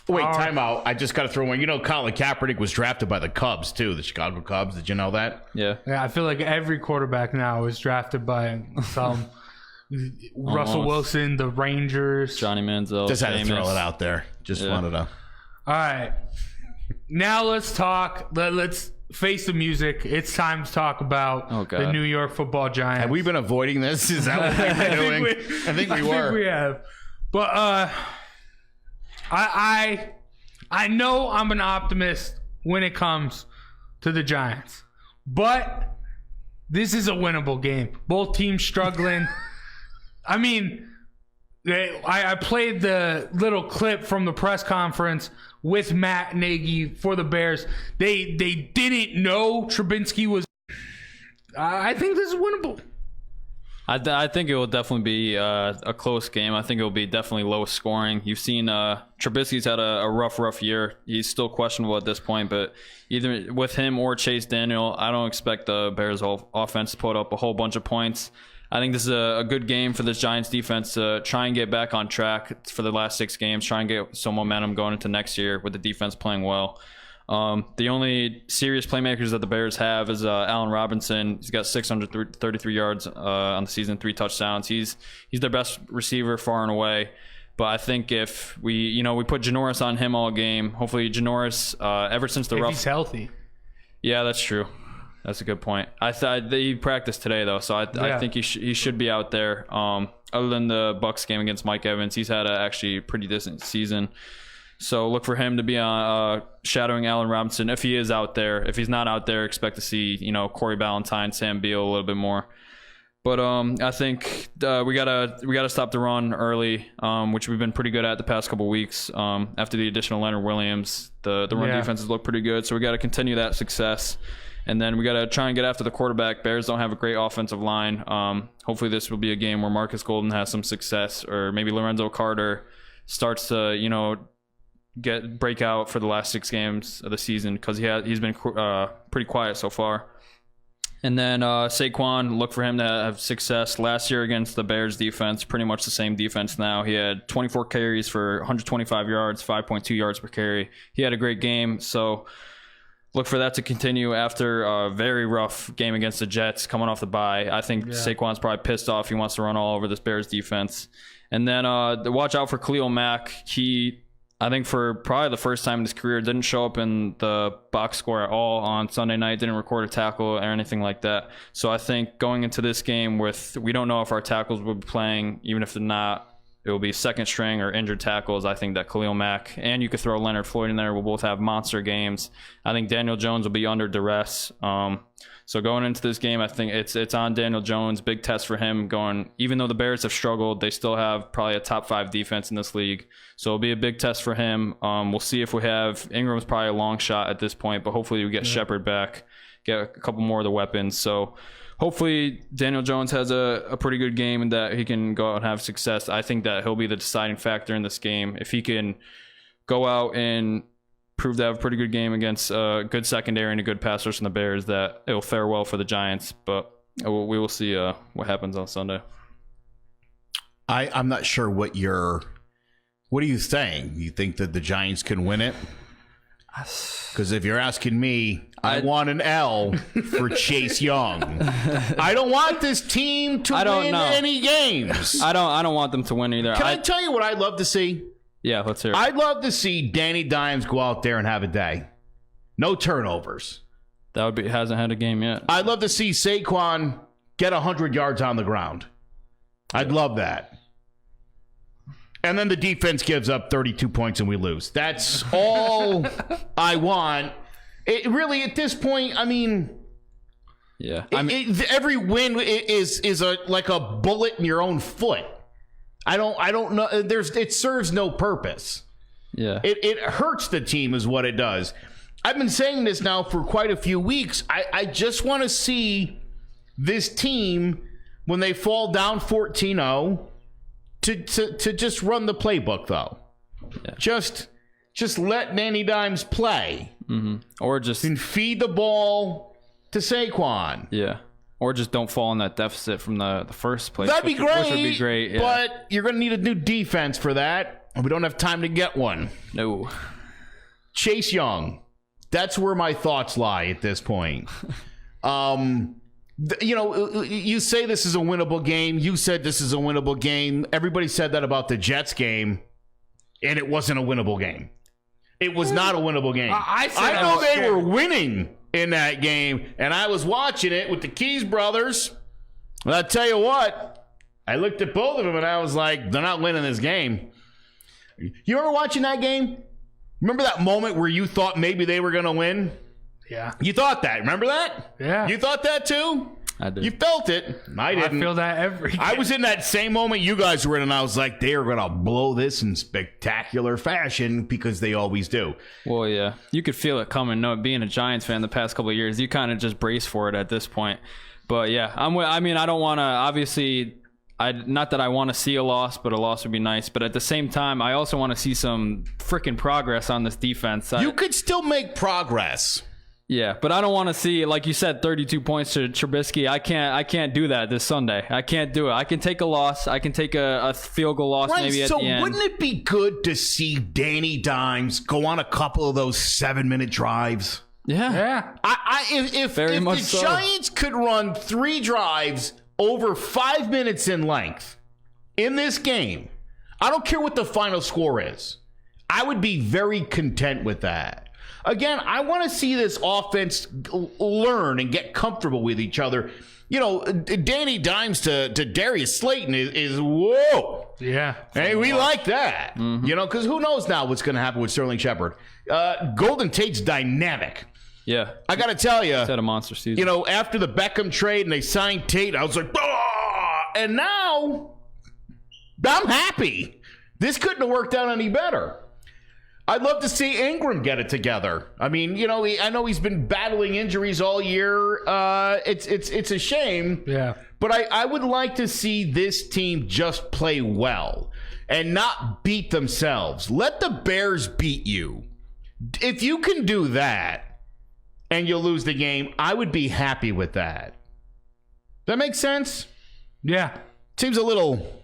Wait, time out. I just got to throw one. Colin Kaepernick was drafted by the Cubs too, the Chicago Cubs. Did you know that? Yeah. I feel like every quarterback now is drafted by some. Russell Wilson, the Rangers, Johnny Manziel. Just had to throw it out there. Just wanted to. All right, now let's talk. Let's face the music. It's time to talk about the New York Football Giants. Have we been avoiding this? Is that what we've been doing? I think we were. I think we have. But I know I'm an optimist when it comes to the Giants, but this is a winnable game. Both teams struggling. I played the little clip from the press conference with Matt Nagy for the Bears. They didn't know Trubinsky was I think this is winnable. I think it will definitely be a close game. I think it will be definitely low scoring. You've seen Trubisky's had a rough year. He's still questionable at this point, but either with him or Chase Daniel, I don't expect the Bears' offense to put up a whole bunch of points. I think this is a good game for this Giants defense to try and get back on track for the last 6 games, try and get some momentum going into next year with the defense playing well. The only serious playmakers that the Bears have is Allen Robinson. He's got 633 yards on the season, 3 touchdowns. He's their best receiver far and away. But I think if we put Janoris on him all game, hopefully Janoris, ever since the If he's healthy. Yeah, that's true. That's a good point. I thought he practiced today though, so I think he should be out there. Other than the Bucs game against Mike Evans, he's had a actually pretty decent season. So look for him to be shadowing Allen Robinson if he is out there. If he's not out there, expect to see Corey Ballantyne, Sam Beal a little bit more. But I think we gotta stop the run early, which we've been pretty good at the past couple weeks. After the addition of Leonard Williams, the run defenses look pretty good. So we got to continue that success. And then we got to try and get after the quarterback. Bears don't have a great offensive line. Hopefully this will be a game where Marcus Golden has some success, or maybe Lorenzo Carter starts to break out for the last 6 games of the season, because he's been pretty quiet so far. And then Saquon, look for him to have success. Last year against the Bears defense, pretty much the same defense now. He had 24 carries for 125 yards, 5.2 yards per carry. He had a great game, so look for that to continue after a very rough game against the Jets coming off the bye. I think Saquon's probably pissed off. He wants to run all over this Bears defense. And then watch out for Khalil Mack. I think for probably the first time in his career, didn't show up in the box score at all on Sunday night, didn't record a tackle or anything like that. So I think going into this game we don't know if our tackles will be playing, even if they're not, it will be second string or injured tackles. I think that Khalil Mack, and you could throw Leonard Floyd in there, will both have monster games. I think Daniel Jones will be under duress. So going into this game, I think it's on Daniel Jones. Big test for him going. Even though the Bears have struggled, they still have probably a top 5 defense in this league. So it'll be a big test for him. We'll see if we have Ingram's probably a long shot at this point, but hopefully we get Shepard back, get a couple more of the weapons. So hopefully Daniel Jones has a pretty good game and that he can go out and have success. I think that he'll be the deciding factor in this game. If he can go out and prove to have a pretty good game against a good secondary and a good pass rush from the Bears, that it will fare well for the Giants. But we will see what happens on Sunday. I'm not sure what are you saying? You think that the Giants can win it? Because if you're asking me, I want an L for Chase Young. I don't want this team to win any games. I don't want them to win either. Can I tell you what I'd love to see? Yeah, let's hear it. I'd love to see Danny Dimes go out there and have a day. No turnovers. Hasn't had a game yet. I'd love to see Saquon get 100 yards on the ground. I'd love that. And then the defense gives up 32 points and we lose. That's all I want. It really, at this point, I mean, yeah. Every win is like a bullet in your own foot. I don't know. It serves no purpose. Yeah. It hurts the team is what it does. I've been saying this now for quite a few weeks. I just want to see this team, when they fall down 14-0, to just run the playbook, though. Yeah. Just let Danny Dimes play. Mm-hmm. Or just and feed the ball to Saquon. Yeah. Or just don't fall in that deficit from the first place. That'd be great. Which would be great. Yeah. But you're going to need a new defense for that. And we don't have time to get one. No. Chase Young. That's where my thoughts lie at this point. You say this is a winnable game. You said this is a winnable game. Everybody said that about the Jets game, and it wasn't a winnable game. It was not a winnable game. I know they were winning in that game, and I was watching it with the Keys brothers. Well, I'll tell you what, I looked at both of them, and I was like, they're not winning this game. You remember watching that game? Remember that moment where you thought maybe they were going to win? Yeah. You thought that. Remember that? Yeah. You thought that too? I did. You felt it. I didn't. I feel that every game. I was in that same moment you guys were in, and I was like, they are going to blow this in spectacular fashion because they always do. Well, yeah. You could feel it coming. No, being a Giants fan the past couple of years, you kind of just brace for it at this point. But yeah, I mean, I don't want to, obviously, not that I want to see a loss, but a loss would be nice. But at the same time, I also want to see some freaking progress on this defense. You could still make progress. Yeah, but I don't want to see, like you said, 32 points to Trubisky. I can't do that this Sunday. I can't do it. I can take a loss. I can take a field goal loss maybe at the end. So wouldn't it be good to see Danny Dimes go on a couple of those 7-minute drives? Yeah. If the Giants could run 3 drives over 5 minutes in length in this game, I don't care what the final score is, I would be very content with that. Again, I want to see this offense learn and get comfortable with each other. You know, Danny Dimes to Darius Slayton is whoa. Yeah. Hey, we like that. Mm-hmm. You know, because who knows now what's going to happen with Sterling Shepard. Golden Tate's dynamic. Yeah. I got to tell you. He's had a monster season. You know, after the Beckham trade and they signed Tate, I was like, oh! And now I'm happy. This couldn't have worked out any better. I'd love to see Ingram get it together. I mean, you know, I know he's been battling injuries all year. It's a shame. Yeah. But I would like to see this team just play well and not beat themselves. Let the Bears beat you. If you can do that and you'll lose the game, I would be happy with that. Does that make sense? Yeah. Seems a little...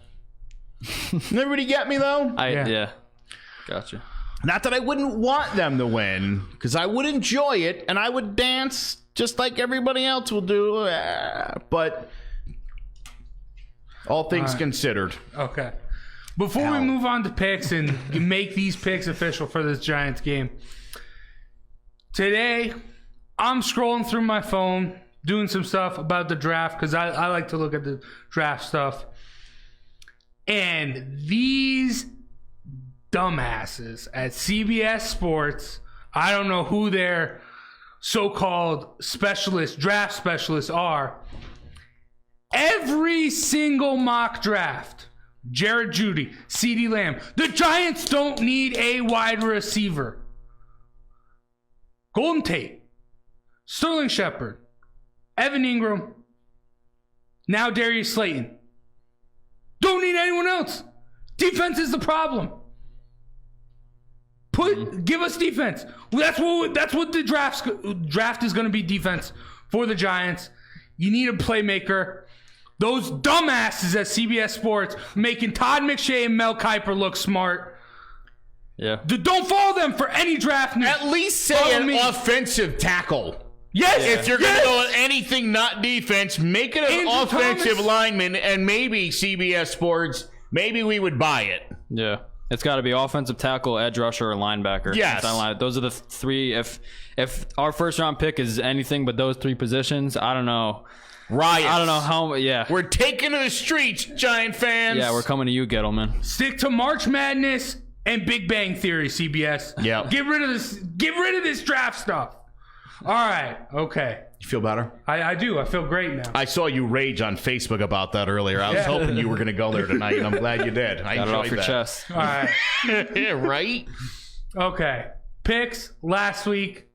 Everybody get me, though? Yeah. Gotcha. Not that I wouldn't want them to win, because I would enjoy it, and I would dance just like everybody else will do. But all things considered. Okay. Before we move on to picks and make these picks official for this Giants game, today I'm scrolling through my phone, doing some stuff about the draft, because I like to look at the draft stuff. And these dumbasses at CBS Sports, I don't know who their so-called draft specialists are. Every single mock draft, Jared Jeudy, CeeDee Lamb, the Giants don't need a wide receiver. Golden Tate, Sterling Shepard, Evan Ingram, now Darius Slayton. Don't need anyone else. Defense is the problem. Give us defense. That's what the draft is going to be, defense for the Giants. You need a playmaker. Those dumbasses at CBS Sports making Todd McShay and Mel Kiper look smart. Yeah. Don't follow them for any draft news. At least say an offensive tackle. Yes. If you're going to go with anything not defense, make it an offensive lineman, and maybe CBS Sports, maybe we would buy it. Yeah. It's got to be offensive tackle, edge rusher, or linebacker. Yes. Those are the 3. If our first round pick is anything but those 3 positions, I don't know. Riots. I don't know how. Yeah. We're taking to the streets, Giant fans. Yeah, we're coming to you, Gettleman. Stick to March Madness and Big Bang Theory, CBS. Yeah. Get rid of this draft stuff. All right. Okay. You feel better? I do. I feel great now. I saw you rage on Facebook about that earlier. I was hoping you were going to go there tonight, and I'm glad you did. I Got it off enjoyed your that. chest. All right. Yeah, right? Okay. Picks last week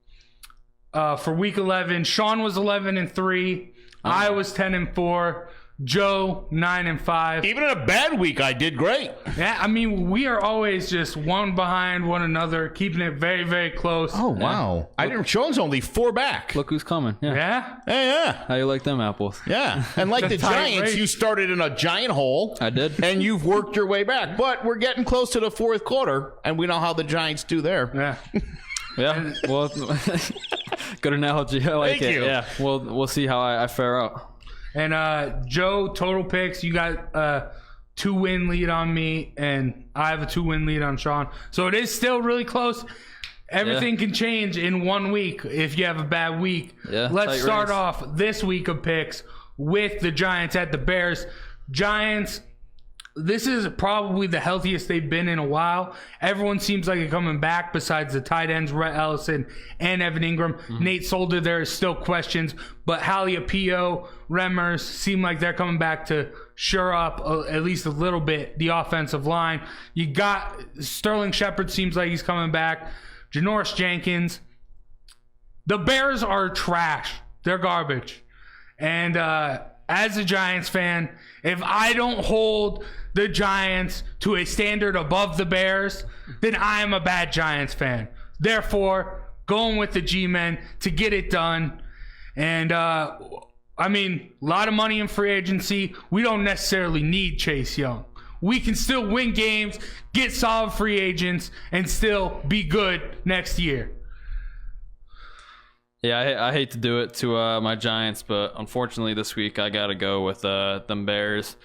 for week 11. Sean was 11-3. I was 10-4. Joe 9-5. Even in a bad week, I did great. Yeah, I mean, we are always just one behind one another, keeping it very, very close. Oh, wow. Sean's only 4 back. Look who's coming. Yeah. Yeah? Yeah. How you like them apples? Yeah. And like the tight Giants, race. you started in a giant hole. I did. And you've worked your way back. But we're getting close to the 4th quarter, and we know how the Giants do there. Yeah. Yeah. Well, good analogy. I like Thank it. you. Yeah. We'll see how I fare out. And Joe, total picks, you got a 2-win lead on me, and I have a 2-win lead on Sean. So it is still really close. Everything can change in 1 week if you have a bad week. Yeah, Let's start race. off this week of picks with the Giants at the Bears. Giants, this is probably the healthiest they've been in a while. Everyone seems like they're coming back besides the tight ends, Rhett Ellison and Evan Ingram. Nate Solder, there is still questions, but Hallie-Apio, Remmers seem like they're coming back to shore up at least a little bit the offensive line. You got Sterling Shepard, seems like he's coming back. Janoris Jenkins. The Bears are trash. They're garbage. And as a Giants fan, if I don't hold the Giants to a standard above the Bears, then I am a bad Giants fan. Therefore, going with the G-Men to get it done. And, a lot of money in free agency. We don't necessarily need Chase Young. We can still win games, get solid free agents, and still be good next year. Yeah, I hate to do it to my Giants, but unfortunately this week I got to go with them Bears.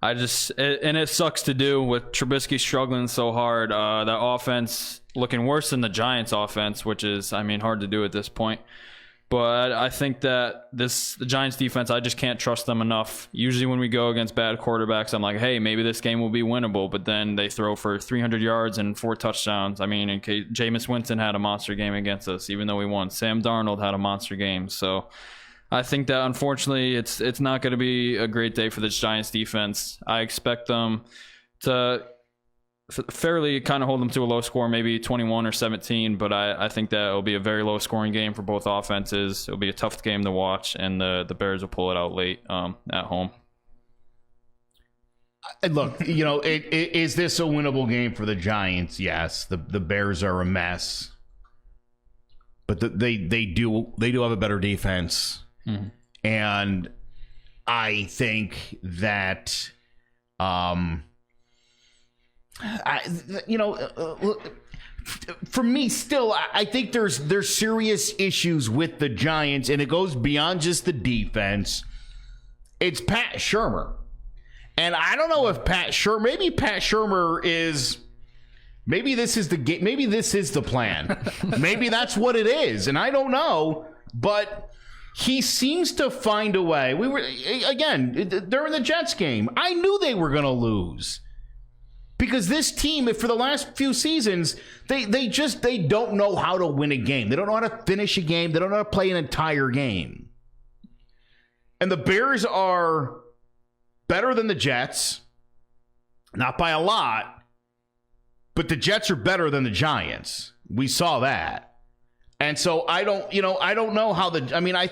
And it sucks to do with Trubisky struggling so hard. The offense looking worse than the Giants' offense, which is, hard to do at this point. But I think that the Giants defense, I just can't trust them enough. Usually when we go against bad quarterbacks, I'm like, hey, maybe this game will be winnable. But then they throw for 300 yards and 4 touchdowns. Jameis Winston had a monster game against us, even though we won. Sam Darnold had a monster game. So I think that, unfortunately, it's not going to be a great day for the Giants defense. I expect them to fairly kind of hold them to a low score, maybe 21 or 17, but I think that it'll be a very low scoring game for both offenses. It'll be a tough game to watch, and the Bears will pull it out late at home. Look, is this a winnable game for the Giants? Yes. The Bears are a mess, but they do have a better defense, and I think that for me, still, I think there's serious issues with the Giants, and it goes beyond just the defense. It's Pat Shurmur, and I don't know if Pat Shurmur is. Maybe this is the plan. Maybe that's what it is, and I don't know, but he seems to find a way. We were again during the Jets game. I knew they were going to lose. Because this team, for the last few seasons, they don't know how to win a game. They don't know how to finish a game. They don't know how to play an entire game. And the Bears are better than the Jets. Not by a lot. But the Jets are better than the Giants. We saw that. And so I don't know how I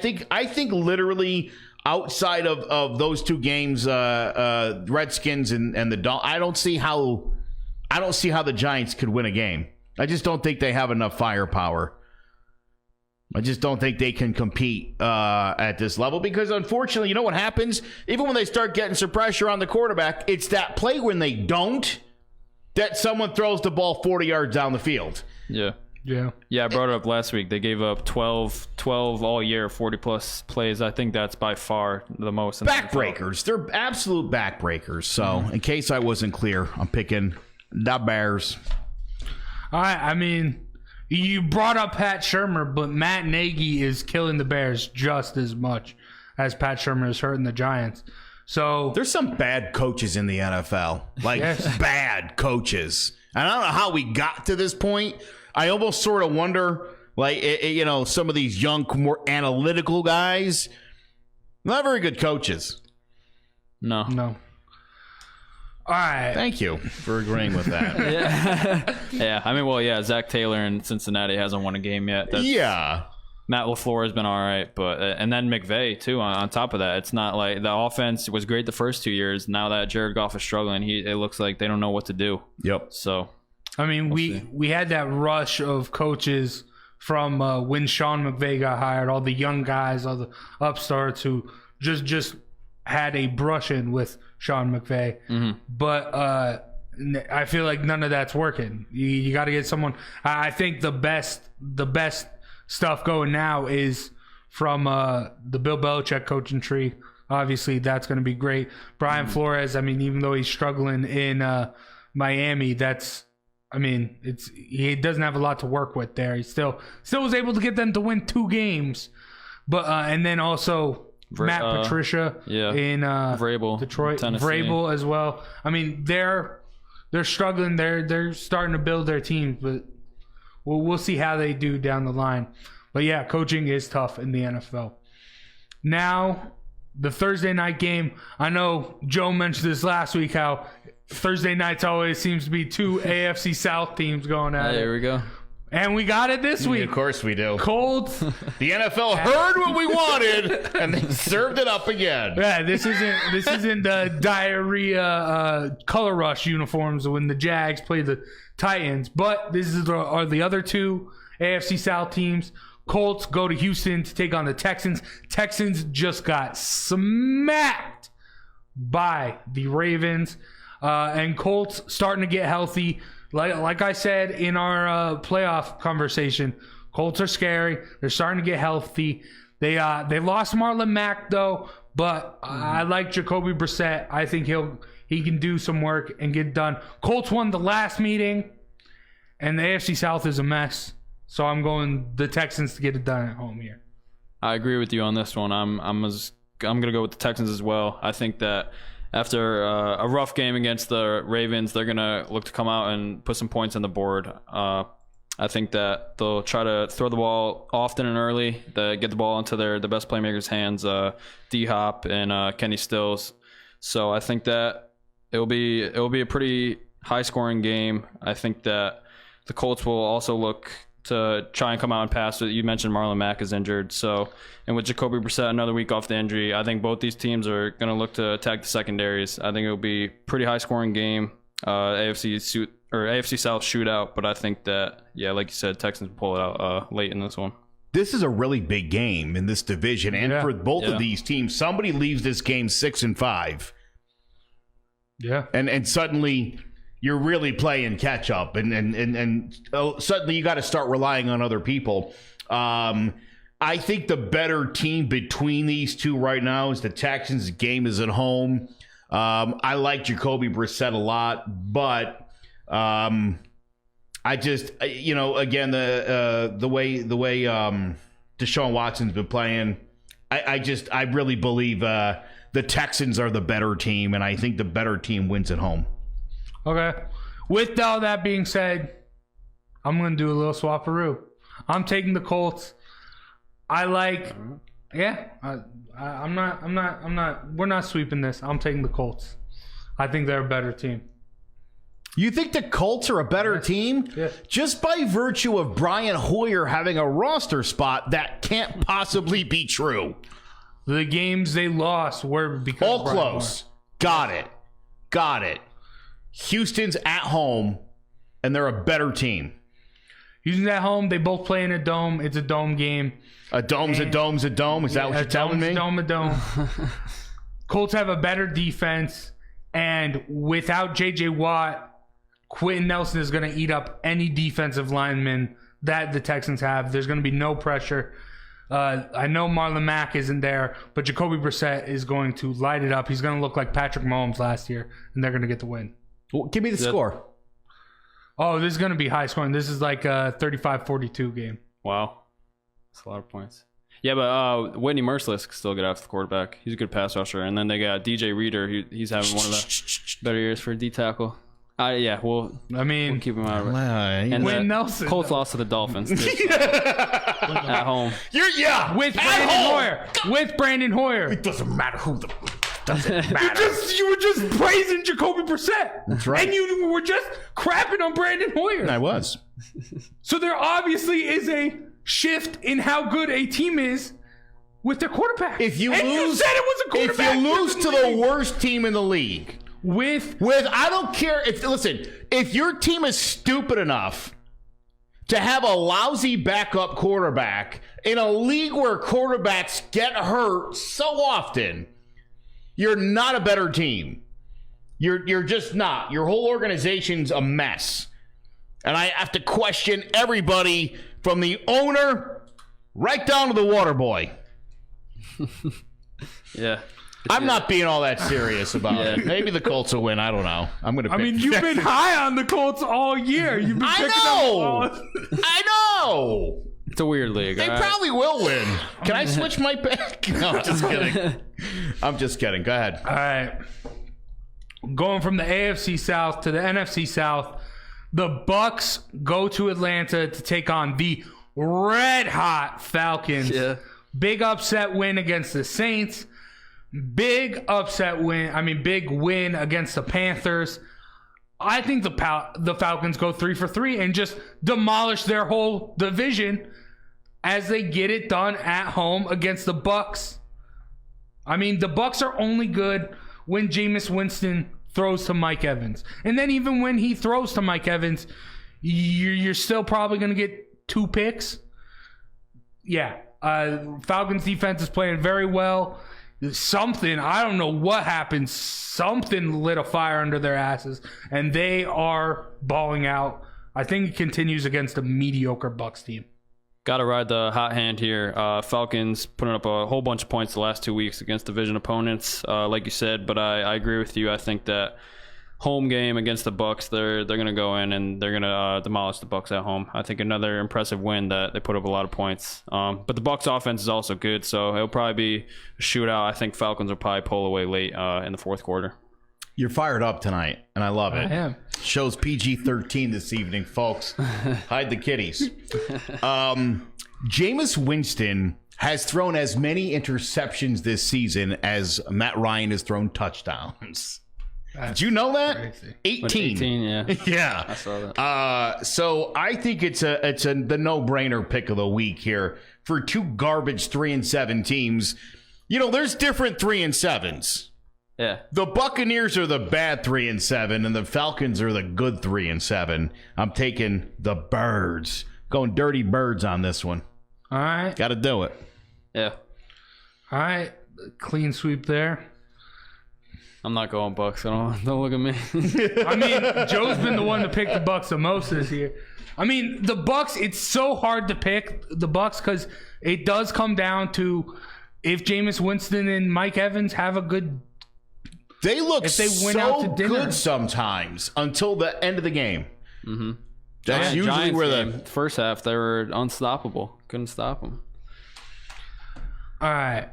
think literally outside of those two games, Redskins and the Dolphins, I don't see how the Giants could win a game. I just don't think they have enough firepower. I just don't think they can compete at this level because, unfortunately, you know what happens? Even when they start getting some pressure on the quarterback, it's that play when they don't that someone throws the ball 40 yards down the field. Yeah. I brought it up last week. They gave up 12 all year, 40-plus plays. I think that's by far the most. Backbreakers. They're absolute backbreakers. So, in case I wasn't clear, I'm picking the Bears. All right, you brought up Pat Shurmur, but Matt Nagy is killing the Bears just as much as Pat Shurmur is hurting the Giants. So there's some bad coaches in the NFL. Bad coaches. And I don't know how we got to this point. I almost sort of wonder, some of these young, more analytical guys, not very good coaches. No. All right. Thank you for agreeing with that. Yeah. Zach Taylor in Cincinnati hasn't won a game yet. Matt LaFleur has been all right, but and then McVay too. On top of that, it's not like the offense was great the first 2 years. Now that Jared Goff is struggling, it looks like they don't know what to do. Yep. So. We had that rush of coaches from when Sean McVay got hired, all the young guys, all the upstarts who just had a brush-in with Sean McVay. Mm-hmm. But I feel like none of that's working. You got to get someone. I think the best stuff going now is from the Bill Belichick coaching tree. Obviously, that's going to be great. Brian Flores, even though he's struggling in Miami, he doesn't have a lot to work with there. He still was able to get them to win 2 games, but and then also Matt Patricia in Vrabel, Detroit, Tennessee. Vrabel as well. They're struggling. They're starting to build their teams, but we'll see how they do down the line. But yeah, coaching is tough in the NFL. Now, the Thursday night game. I know Joe mentioned this last week, how Thursday nights always seems to be 2 AFC South teams going at it. There we go. And we got it this week. Of course we do. Colts. The NFL heard what we wanted, and they served it up again. Yeah, this isn't the diarrhea color rush uniforms when the Jags play the Titans, but this are the other two AFC South teams. Colts go to Houston to take on the Texans. Texans just got smacked by the Ravens, and Colts starting to get healthy. Like I said in our playoff conversation, Colts are scary. They're starting to get healthy. They lost Marlon Mack though, but I like Jacoby Brissett. I think he can do some work and get it done. Colts won the last meeting, and the AFC South is a mess. So I'm going the Texans to get it done at home here. I agree with you on this one. I'm going to go with the Texans as well. I think that after a rough game against the Ravens, they're going to look to come out and put some points on the board. I think that they'll try to throw the ball often and early, get the ball into the best playmakers' hands, D-Hop and Kenny Stills. So I think that it'll be a pretty high-scoring game. I think that the Colts will also look to try and come out and pass. You mentioned Marlon Mack is injured, and with Jacoby Brissett another week off the injury, I think both these teams are going to look to attack the secondaries. I think it'll be a pretty high-scoring game, AFC South shootout. But I think that, yeah, like you said, Texans pull it out late in this one. This is a really big game in this division, and for both of these teams, somebody leaves this game 6-5. Yeah, and suddenly you're really playing catch up, and suddenly you got to start relying on other people. I think the better team between these two right now is the Texans. Game is at home. I like Jacoby Brissett a lot, but I just, again, the way Deshaun Watson's been playing, I really believe the Texans are the better team, and I think the better team wins at home. Okay. With all that being said, I'm going to do a little swapperoo. I'm taking the Colts. I'm not, we're not sweeping this. I'm taking the Colts. I think they're a better team. You think the Colts are a better team? Yeah. Just by virtue of Brian Hoyer having a roster spot, that can't possibly be true. The games they lost were because all close. Got it. Houston's at home, and they're a better team. Houston's at home. They both play in a dome. It's a dome game. A dome's a dome. Is that what you're telling me? A dome. Colts have a better defense, and without J.J. Watt, Quentin Nelson is going to eat up any defensive lineman that the Texans have. There's going to be no pressure. I know Marlon Mack isn't there, but Jacoby Brissett is going to light it up. He's going to look like Patrick Mahomes last year, and they're going to get the win. Well, give me the score. Oh, this is going to be high scoring. This is like a 35-42 game. Wow. That's a lot of points. Yeah, but Whitney Merciless can still get after the quarterback. He's a good pass rusher. And then they got DJ Reader. He's having one of the better years for a D tackle. We'll keep him out of it. And Quentin Nelson. Colts lost to the Dolphins too, at home. With Brandon Hoyer. It doesn't matter who the... Doesn't matter. You were just praising Jacoby Brissett. That's right. And you were just crapping on Brandon Hoyer. I was. So there obviously is a shift in how good a team is with their quarterback. You said it was a quarterback. If you lose to the worst team in the league, with I don't care if your team is stupid enough to have a lousy backup quarterback in a league where quarterbacks get hurt so often, you're not a better team. You're just not. Your whole organization's a mess. And I have to question everybody from the owner right down to the water boy. Yeah. I'm not being all that serious about it. Maybe the Colts will win. I don't know. You've been high on the Colts all year. You've been I know. It's a weird league. They probably will win. Can I switch my pick? No, I'm just kidding. I'm just kidding. Go ahead. All right. Going from the AFC South to the NFC South, the Bucks go to Atlanta to take on the red-hot Falcons. Yeah. Big upset win against the Saints. Big win against the Panthers. I think the Falcons go 3 for 3 and just demolish their whole division as they get it done at home against the Bucs. I mean, the Bucs are only good when Jameis Winston throws to Mike Evans. And then even when he throws to Mike Evans, you're still probably going to get 2 picks. Yeah. Falcons defense is playing very well. Something, I don't know what happened, something lit a fire under their asses, and they are balling out. I think it continues against a mediocre Bucs team. Got to ride the hot hand here. Falcons putting up a whole bunch of points the last 2 weeks against division opponents, like you said, but I agree with you. I think that home game against the Bucs, they're going to go in and they're going to demolish the Bucs at home. I think another impressive win that they put up a lot of points. But the Bucs offense is also good, so it'll probably be a shootout. I think Falcons will probably pull away late in the fourth quarter. You're fired up tonight, and I love it. I am. Shows PG-13 this evening, folks. Hide the kitties. Jameis Winston has thrown as many interceptions this season as Matt Ryan has thrown touchdowns. Did you know that? Crazy. 18, yeah. Yeah. I saw that. So I think it's the no-brainer pick of the week here for 2 garbage 3-7 teams. You know, there's different 3-7s. Yeah. The Buccaneers are the bad 3-7, and the Falcons are the good 3-7. I'm taking the Birds. Going Dirty Birds on this one. All right. Got to do it. Yeah. All right. Clean sweep there. I'm not going Bucs. Don't look at me. I mean, Joe's been the one to pick the Bucs the most this year. I mean, the Bucs, it's so hard to pick the Bucs because it does come down to if Jameis Winston and Mike Evans have a good. They look If they went so out to dinner. good sometimes until the end of the game. Mm-hmm. That's usually Giants where game, first half, they were unstoppable. Couldn't stop them. All right.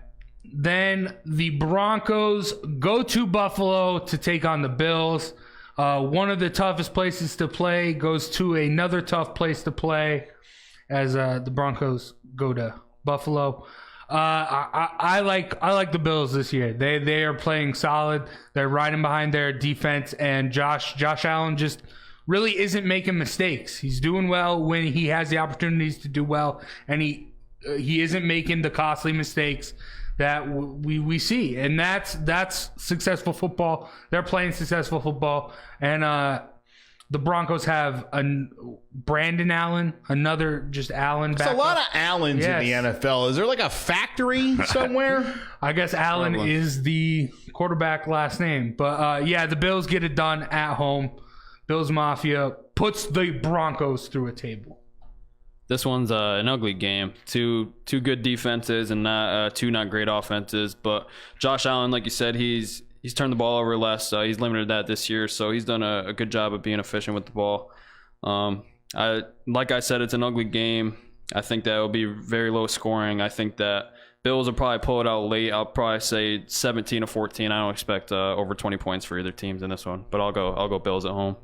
Then the Broncos go to Buffalo to take on the Bills. One of the toughest places to play goes to another tough place to play as the Broncos go to Buffalo. I like the Bills this year. They are playing solid. They're riding behind their defense, and Josh Allen just really isn't making mistakes. He's doing well when he has the opportunities to do well, and he isn't making the costly mistakes that we see, and that's successful football. They're playing successful football, and the Broncos have Brandon Allen, another just Allen. There's a lot of Allens Yes. in the NFL. Is there like a factory somewhere? I guess Allen is the quarterback last name, but yeah, the Bills get it done at home. Bills Mafia puts the Broncos through a table. This one's an ugly game. Two good defenses and two not great offenses. But Josh Allen, like you said, he's turned the ball over less. He's limited that this year, so he's done a good job of being efficient with the ball. Like I said, it's an ugly game. I think that will be very low scoring. I think that Bills will probably pull it out late. I'll probably say 17-14. I don't expect over 20 points for either teams in this one, but I'll go Bills at home.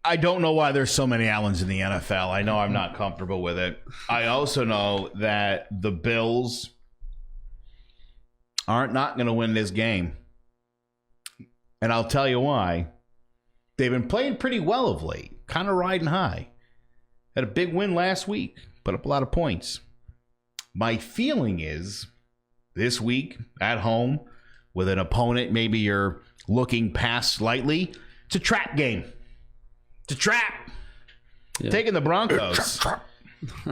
I don't know why there's so many Allens in the NFL. I know I'm not comfortable with it. I also know that the Bills aren't not going to win this game. And I'll tell you why. They've been playing pretty well of late, kind of riding high. Had a big win last week, put up a lot of points. My feeling is this week at home with an opponent maybe you're looking past slightly, it's a trap game. It's a trap. Yeah. Taking the Broncos.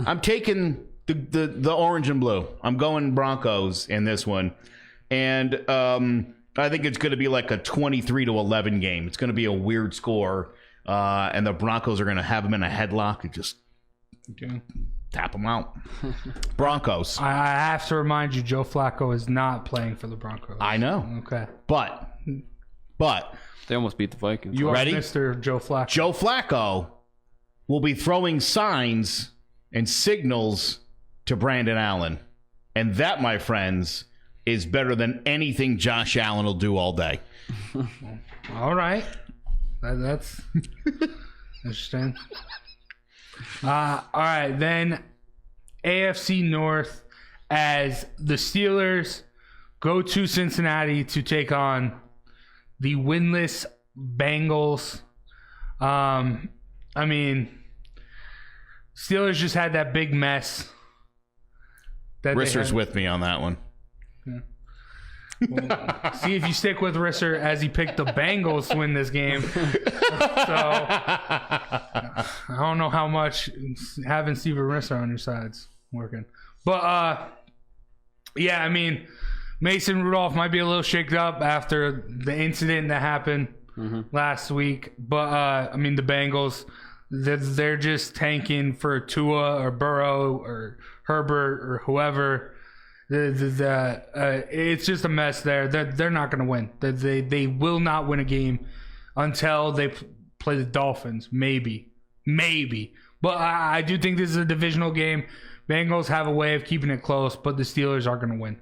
I'm taking the orange and blue. I'm going Broncos in this one. And I think it's going to be like a 23-11 game. It's going to be a weird score. And the Broncos are going to have them in a headlock and just tap them out. Broncos. I have to remind you, Joe Flacco is not playing for the Broncos. I know. Okay. But they almost beat the Vikings. You are ready? Mr. Joe Flacco. Joe Flacco will be throwing signs and signals to Brandon Allen. And that, my friends, is better than anything Josh Allen will do all day. All right. That's interesting. All right. Then AFC North as the Steelers go to Cincinnati to take on the winless Bengals. I mean, Steelers just had that big mess. Risser's with me on that one. Well, see if you stick with Risser as he picked the Bengals to win this game. So I don't know how much having Steven Risser on your side's working. But yeah, I mean, Mason Rudolph might be a little shaken up after the incident that happened last week. But I mean, the Bengals, they're just tanking for Tua or Burrow or Herbert or whoever. It's just a mess there. They're not going to win. They will not win a game until they play the Dolphins. Maybe. But I do think this is a divisional game. Bengals have a way of keeping it close, but the Steelers are going to win.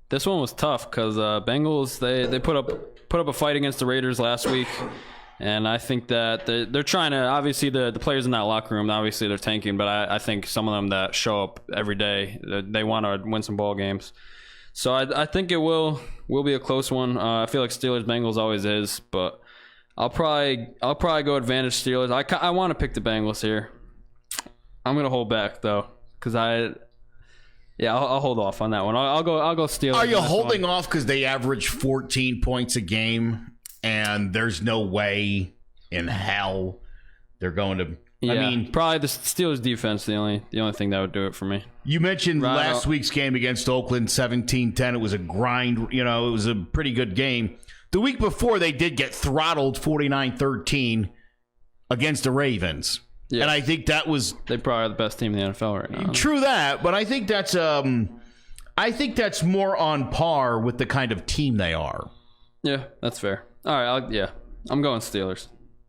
This one was tough because Bengals they put up a fight against the Raiders last week. And I think that they're trying to, obviously, the players in that locker room, obviously they're tanking, but I think some of them that show up every day, they want to win some ball games. So I think it will be a close one. I feel like Steelers-Bengals always is, but I'll probably go advantage Steelers. I want to pick the Bengals here. I'm going to hold back, though, because I'll hold off on that one. I'll go Steelers. Are you holding off because they average 14 points a game? And there's no way in hell they're going to. Yeah, I mean, probably the Steelers defense, the only thing that would do it for me. You mentioned last week's game against Oakland, 17-10. It was a grind. It was a pretty good game. The week before, they did get throttled 49-13 against the Ravens. Yeah. And I think that was. They probably are the best team in the NFL right now. True that, but I think that's more on par with the kind of team they are. Yeah, that's fair. All right, I'm going Steelers.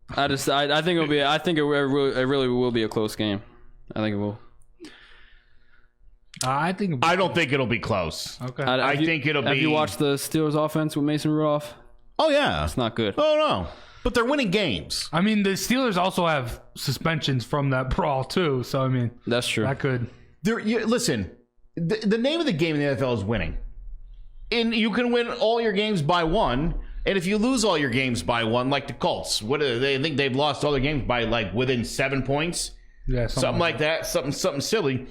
I think it'll be. I think it really will be a close game. I think it will. I don't think it'll be close. Okay. I think it'll be. Have you watched the Steelers offense with Mason Rudolph? Oh yeah, it's not good. Oh no, but they're winning games. I mean, the Steelers also have suspensions from that brawl too. So I mean, that's true. That could. Listen, the name of the game in the NFL is winning, and you can win all your games by one. And if you lose all your games by one, like the Colts, what do they think they've lost all their games by like within 7 points? Yeah, something like that. Something silly.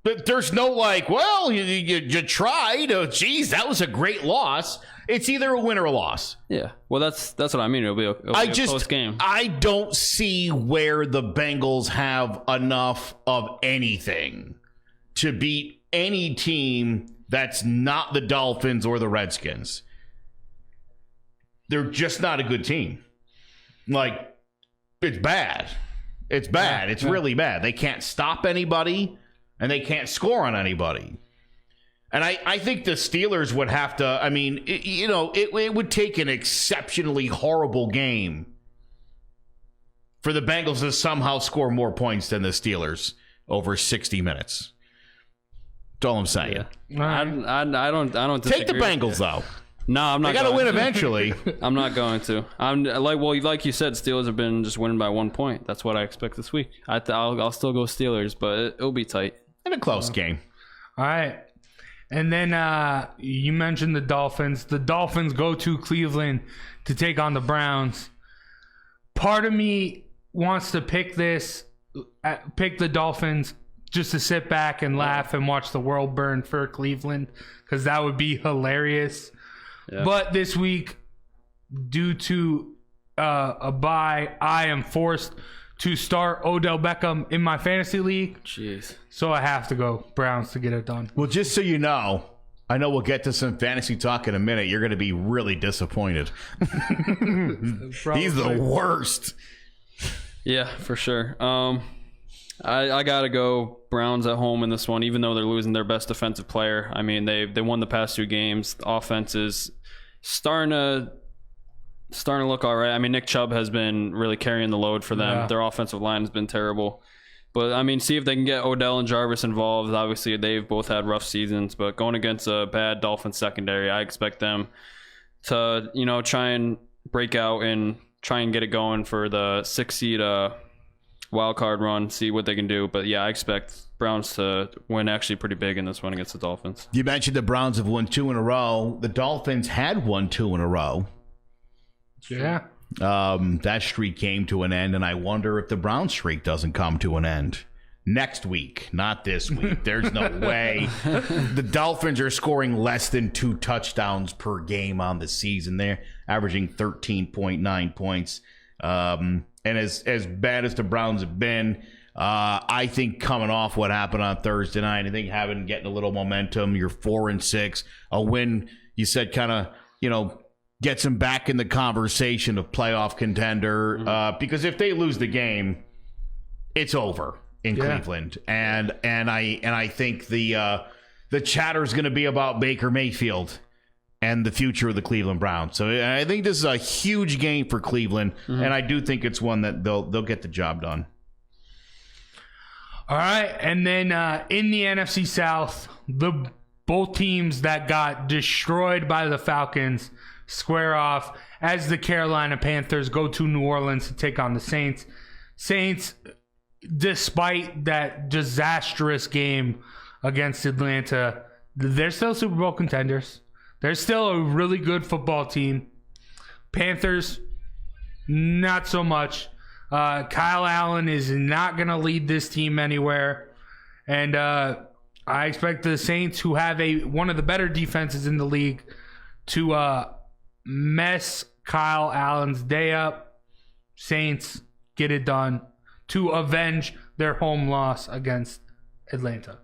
But there's no like, well, you tried. Oh, geez, that was a great loss. It's either a win or a loss. Yeah. Well, that's what I mean. It'll be a close game. I don't see where the Bengals have enough of anything to beat any team that's not the Dolphins or the Redskins. They're just not a good team. Like, it's bad. It's bad. It's really bad. They can't stop anybody, and they can't score on anybody. And I think the Steelers would have to, I mean, it would take an exceptionally horrible game for the Bengals to somehow score more points than the Steelers over 60 minutes. That's all I'm saying. Yeah. I don't disagree. Take the Bengals, though. No, I'm not. They got to win eventually. I'm not going to. I'm like you said, Steelers have been just winning by 1 point. That's what I expect this week. I'll still go Steelers, but it'll be tight and a close game. All right, and then you mentioned the Dolphins. The Dolphins go to Cleveland to take on the Browns. Part of me wants to pick the Dolphins just to sit back and laugh and watch the world burn for Cleveland because that would be hilarious. Yeah. But this week, due to a bye, I am forced to start Odell Beckham in my fantasy league. Jeez. So I have to go Browns to get it done. Well, just so you know, I know we'll get to some fantasy talk in a minute. You're going to be really disappointed. He's the worst. Yeah, for sure. I got to go Browns at home in this one, even though they're losing their best defensive player. I mean, they won the past 2 games. The offense is starting to look all right. I mean, Nick Chubb has been really carrying the load for them. Yeah. Their offensive line has been terrible. But, I mean, see if they can get Odell and Jarvis involved. Obviously, they've both had rough seasons. But going against a bad Dolphins secondary, I expect them to, try and break out and try and get it going for the 6 seed wild card run, see what they can do. But yeah, I expect Browns to win actually pretty big in this one against the Dolphins. You mentioned the Browns have won 2 in a row. The Dolphins had won 2 in a row. Yeah. That streak came to an end, and I wonder if the Brown streak doesn't come to an end next week, not this week. There's no way. The Dolphins are scoring less than 2 touchdowns per game on the season. They're averaging 13.9 points. And as bad as the Browns have been, I think coming off what happened on Thursday night, I think getting a little momentum, you're 4-6, a win, you said kind of, gets them back in the conversation of playoff contender. Because if they lose the game, it's over in Cleveland. And I think the chatter is going to be about Baker Mayfield and the future of the Cleveland Browns. So I think this is a huge game for Cleveland, and I do think it's one that they'll get the job done. All right, and then in the NFC South, both teams that got destroyed by the Falcons square off as the Carolina Panthers go to New Orleans to take on the Saints. Saints, despite that disastrous game against Atlanta, they're still Super Bowl contenders. They're still a really good football team. Panthers, not so much. Kyle Allen is not going to lead this team anywhere. And I expect the Saints, who have one of the better defenses in the league, to mess Kyle Allen's day up. Saints get it done to avenge their home loss against Atlanta.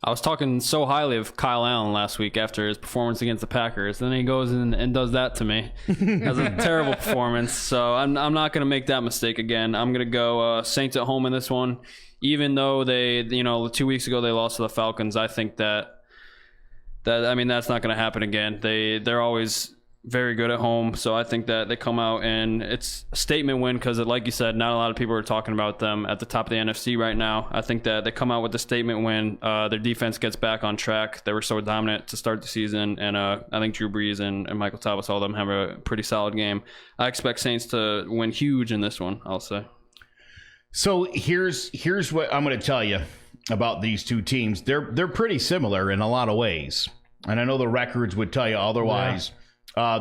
I was talking so highly of Kyle Allen last week after his performance against the Packers. Then he goes and does that to me. Has a terrible performance. So I'm not going to make that mistake again. I'm going to go Saints at home in this one. Even though they, 2 weeks ago they lost to the Falcons, I think that's not going to happen again. They're always very good at home, so I think that they come out and it's a statement win because, like you said, not a lot of people are talking about them at the top of the NFC right now. I think that they come out with a statement win. Their defense gets back on track. They were so dominant to start the season, and I think Drew Brees and Michael Thomas, all of them have a pretty solid game. I expect Saints to win huge in this one, I'll say. So here's what I'm going to tell you about these two teams. They're pretty similar in a lot of ways, and I know the records would tell you otherwise. Yeah.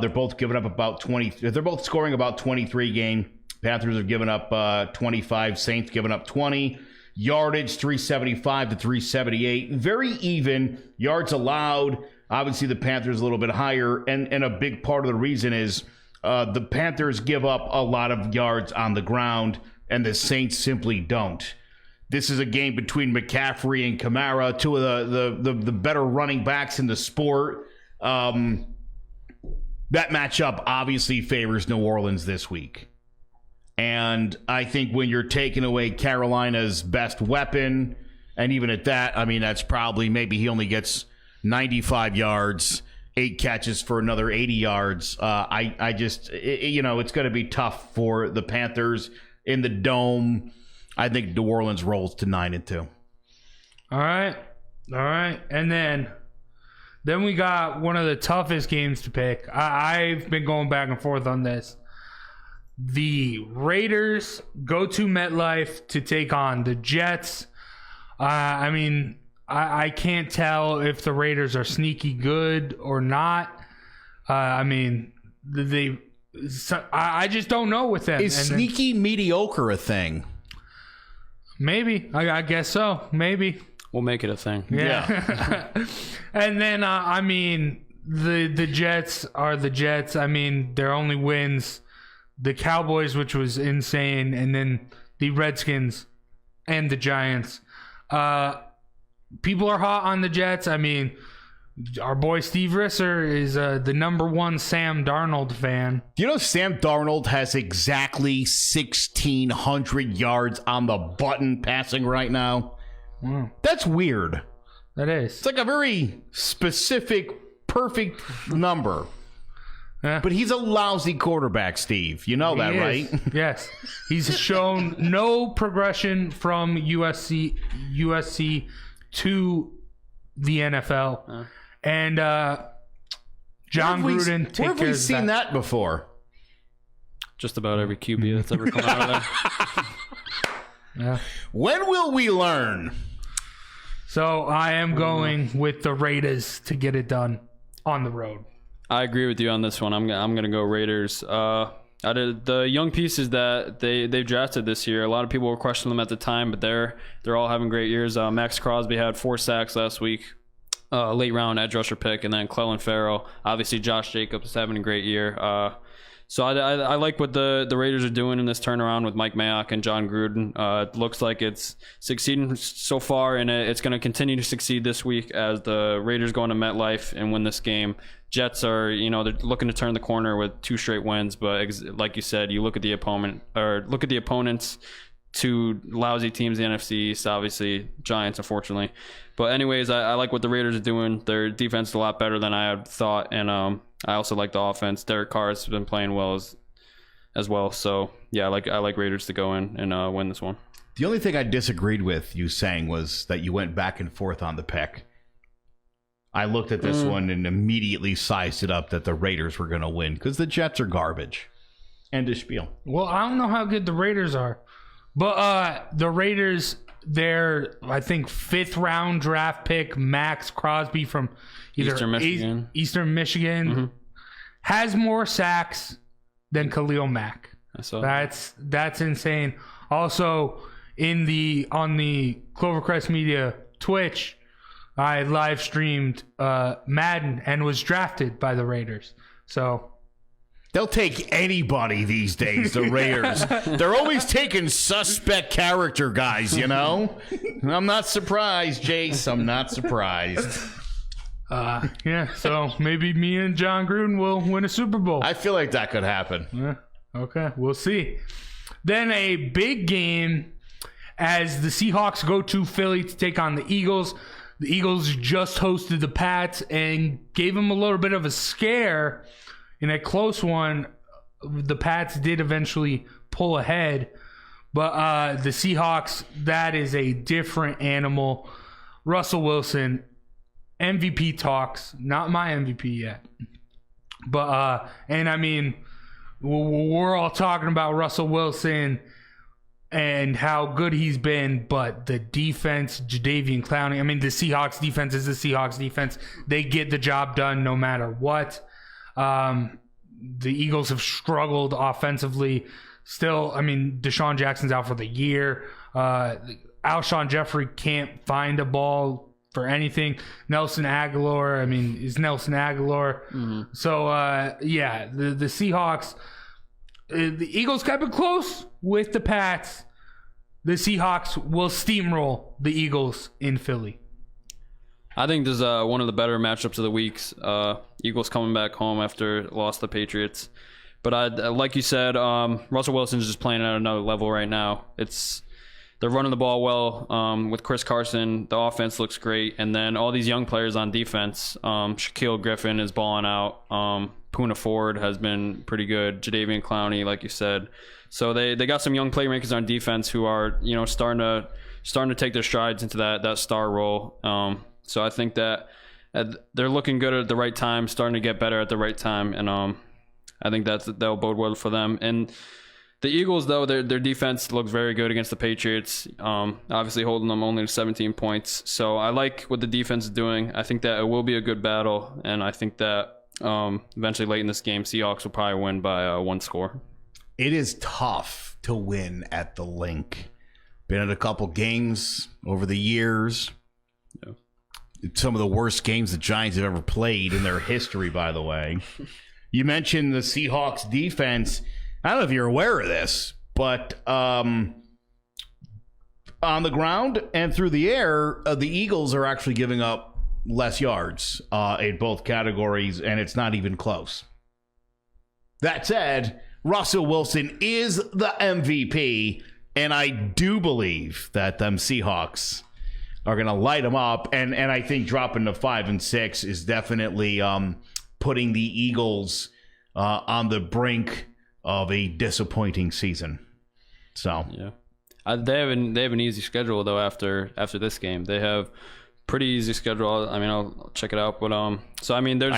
They're both giving up about 20. They're both scoring about 23 game. Panthers have given up 25. Saints giving up 20. Yardage 375 to 378. Very even. Yards allowed. Obviously, the Panthers a little bit higher. And a big part of the reason is the Panthers give up a lot of yards on the ground, and the Saints simply don't. This is a game between McCaffrey and Kamara, two of the better running backs in the sport. That matchup obviously favors New Orleans this week. And I think when you're taking away Carolina's best weapon, and even at that, that's probably maybe he only gets 95 yards, 8 catches for another 80 yards. It's going to be tough for the Panthers in the Dome. I think New Orleans rolls to 9-2. All right. And then we got one of the toughest games to pick. I've been going back and forth on this. The Raiders go to MetLife to take on the Jets. I can't tell if the Raiders are sneaky good or not. I just don't know with them. Is sneaky mediocre a thing? Maybe. I guess so. Maybe. We'll make it a thing. Yeah. And then, the Jets are the Jets. Their only wins, the Cowboys, which was insane, and then the Redskins and the Giants. People are hot on the Jets. Our boy Steve Risser is the number one Sam Darnold fan. Do you know Sam Darnold has exactly 1,600 yards on the button passing right now? Wow. That's weird. That is. It's like a very specific, perfect number. Yeah. But he's a lousy quarterback, Steve. You know that, right? Yes. He's shown no progression from USC to the NFL. And John Gruden takes care of that. Where have we seen that before? Just about every QB that's ever come out of there. Yeah. When will we learn? So I am going with the Raiders to get it done on the road. I agree with you on this one. I'm gonna go Raiders. Out of the young pieces that they've drafted this year, a lot of people were questioning them at the time, but they're all having great years. Max Crosby had 4 sacks last week, late round edge rusher pick, and then Clelin Ferrell. Obviously, Josh Jacobs is having a great year. So I like what the Raiders are doing in this turnaround with Mike Mayock and John Gruden. It looks like it's succeeding so far, and it's going to continue to succeed this week as the Raiders go into MetLife and win this game. Jets are, they're looking to turn the corner with 2 straight wins, but like you said, you look at the opponents, 2 lousy teams in the NFC East, obviously Giants, unfortunately. But anyways, I like what the Raiders are doing. Their defense is a lot better than I had thought, and I also like the offense. Derek Carr has been playing well as well. So yeah, I like Raiders to go in and win this one. The only thing I disagreed with you saying was that you went back and forth on the pick. I looked at this one and immediately sized it up that the Raiders were going to win because the Jets are garbage. End of spiel. Well, I don't know how good the Raiders are, but the Raiders, their, I think, 5th round draft pick, Max Crosby from either Eastern Michigan, has more sacks than Khalil Mack. That's insane. Also, on the Clovercrest Media Twitch, I live streamed Madden and was drafted by the Raiders. So they'll take anybody these days, the Raiders. They're always taking suspect character guys, I'm not surprised, Jace. I'm not surprised. Yeah, so maybe me and John Gruden will win a Super Bowl. I feel like that could happen. Yeah, okay, we'll see. Then a big game as the Seahawks go to Philly to take on the Eagles. The Eagles just hosted the Pats and gave them a little bit of a scare in a close one. The Pats did eventually pull ahead, but the Seahawks, that is a different animal. Russell Wilson, MVP talks, not my MVP yet. But, and I mean, we're all talking about Russell Wilson and how good he's been, but the defense, Jadeveon Clowney, I mean, the Seahawks defense is the Seahawks defense. They get the job done no matter what. The Eagles have struggled offensively. Still, I mean, Deshaun Jackson's out for the year. Alshon Jeffrey can't find a ball for anything. Nelson Aguilar, is Nelson Aguilar. So, yeah, the Seahawks, the Eagles kept it close with the Pats. The Seahawks will steamroll the Eagles in Philly. I think this is one of the better matchups of the weeks. Eagles coming back home after lost the Patriots. But like you said, Russell Wilson's just playing at another level right now. They're running the ball well with Chris Carson. The offense looks great. And then all these young players on defense. Shaquille Griffin is balling out. Poona Ford has been pretty good. Jadeveon Clowney, like you said. So they got some young playmakers on defense who are starting to take their strides into that star role. So I think that they're looking good at the right time, starting to get better at the right time, and I think that'll bode well for them. And the Eagles, though, their defense looks very good against the Patriots, obviously holding them only to 17 points. So I like what the defense is doing. I think that it will be a good battle, and I think that eventually late in this game, Seahawks will probably win by 1 score. It is tough to win at the Link. Been at a couple games over the years. Yeah. Some of the worst games the Giants have ever played in their history, by the way. You mentioned the Seahawks defense. I don't know if you're aware of this, but on the ground and through the air, the Eagles are actually giving up less yards in both categories, and it's not even close. That said, Russell Wilson is the MVP, and I do believe that them Seahawks are going to light them up, and I think dropping to 5-6 is definitely putting the Eagles on the brink of a disappointing season. So yeah, they have an easy schedule though. After this game, they have pretty easy schedule. I mean, I'll check it out, but I